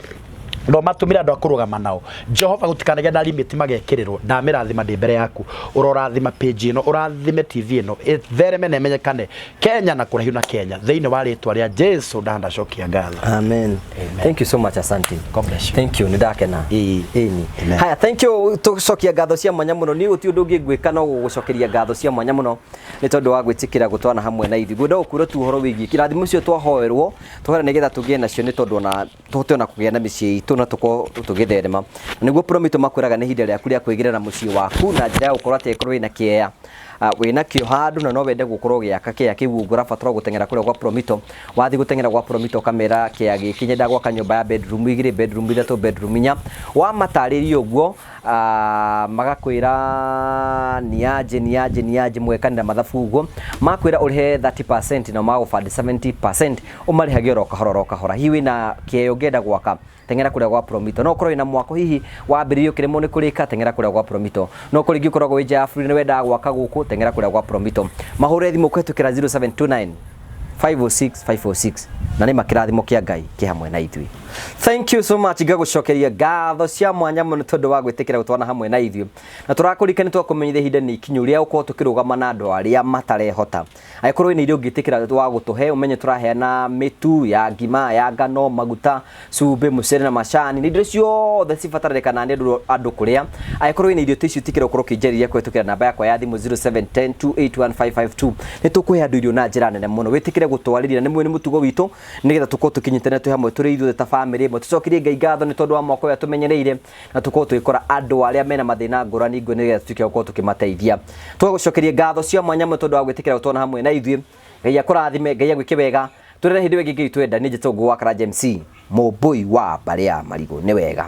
no matumira andu akurugama nao Jehova gutikanage na limit magekirirwo ndamirathima ndi mbere yaku urorathima page ino urathime TV ino ithereme na imenyekane Kenya na kuraihu na Kenya thiini wa ritwa ria Jesu ndandacokia ngatho. Amen. Thank you so much asante. God bless you. Thank you nidakena ini haya thank you tucokia ngatho cia mwanya muno ni uti undu ngigwika no gucokeria ngatho cia mwanya muno ni tondu wa gwitikira gutwana hamwe na ithu gwenda ukura tu horo wigi kirathimo cio twahoerwo twara nigetha tugie nacio ni tondu na tuhote na kugia na micii tuna tuko tugitherema niguo promito makwiraga ni hinde riaku ria kwigirira mucii waku na njira ya gukorwo atekorwo ina kieya wina kio handu na no wende gukorwo giaka kia kiu ngurabatara gutengera kuria kwa promito wathi gutengera kwa promito kamera kia gikinye ndagwa kanyumba ya bedroom igire bedroom ithatu bedroom inya wa mataririo uguo magakwira niaje mwekanira mathabu uguo makwira urihe 30% na magufandi 70% umarihagia roka hora hiwi na kieyo ngenda gwaka tengera kuria gwa promito no korwo ina mwako hihi wambiririo kirimo ni kurika tengera kuria gwa promito no kuri gikoragwo ija afuri ni wenda gwaka guku tengera kuria gwa promito mahure thimu kwetukira 0729 506 na ni makirathimo kia Ngai ki hamwe na ithui. Thank you so much ngagucokeria ngatho cia mwanya muno tondu wa gwitikira gutwana hamwe na ithui na turakurikana twakumenyithia hinde ni kinyu ria uko tukirugama na andu aria matarehota aikorwo ni irio ngitikira wa gutuhe umenye turaheana mitu ya ngima ya ngano maguta cumbi mucere na macani ni indo ciothe cibatarikana ni andu kuria aikorwo ni irio ticio tikira ukorwo kinjeriria kwetukira namba yakwa ya thimu 0710281552 ni tukuhe andu irio na njira nene muno witikire gutwaririria ni mwe ni mutugo witu nigetha tukorwo tukinyitana tu hamwe turi ithuothe ta family imwe tucokirie Ngai ngatho ni tondu wa mwako ya tumenyereire na tukorwo twikora andu aria mena mathina ngurani ngo nigetha tukiye gukorwo tukimateithia twagucokerie ngatho cia mwanya muno tondu wa gwitikira gutona hamwe na ithuĩ Ngai akurathime Ngai agwike wega turere hindi wengi Ngai twenda ni Njĩtũngũ wa Karanja MC mũmbui wa Mbaria Marigũ ni wega.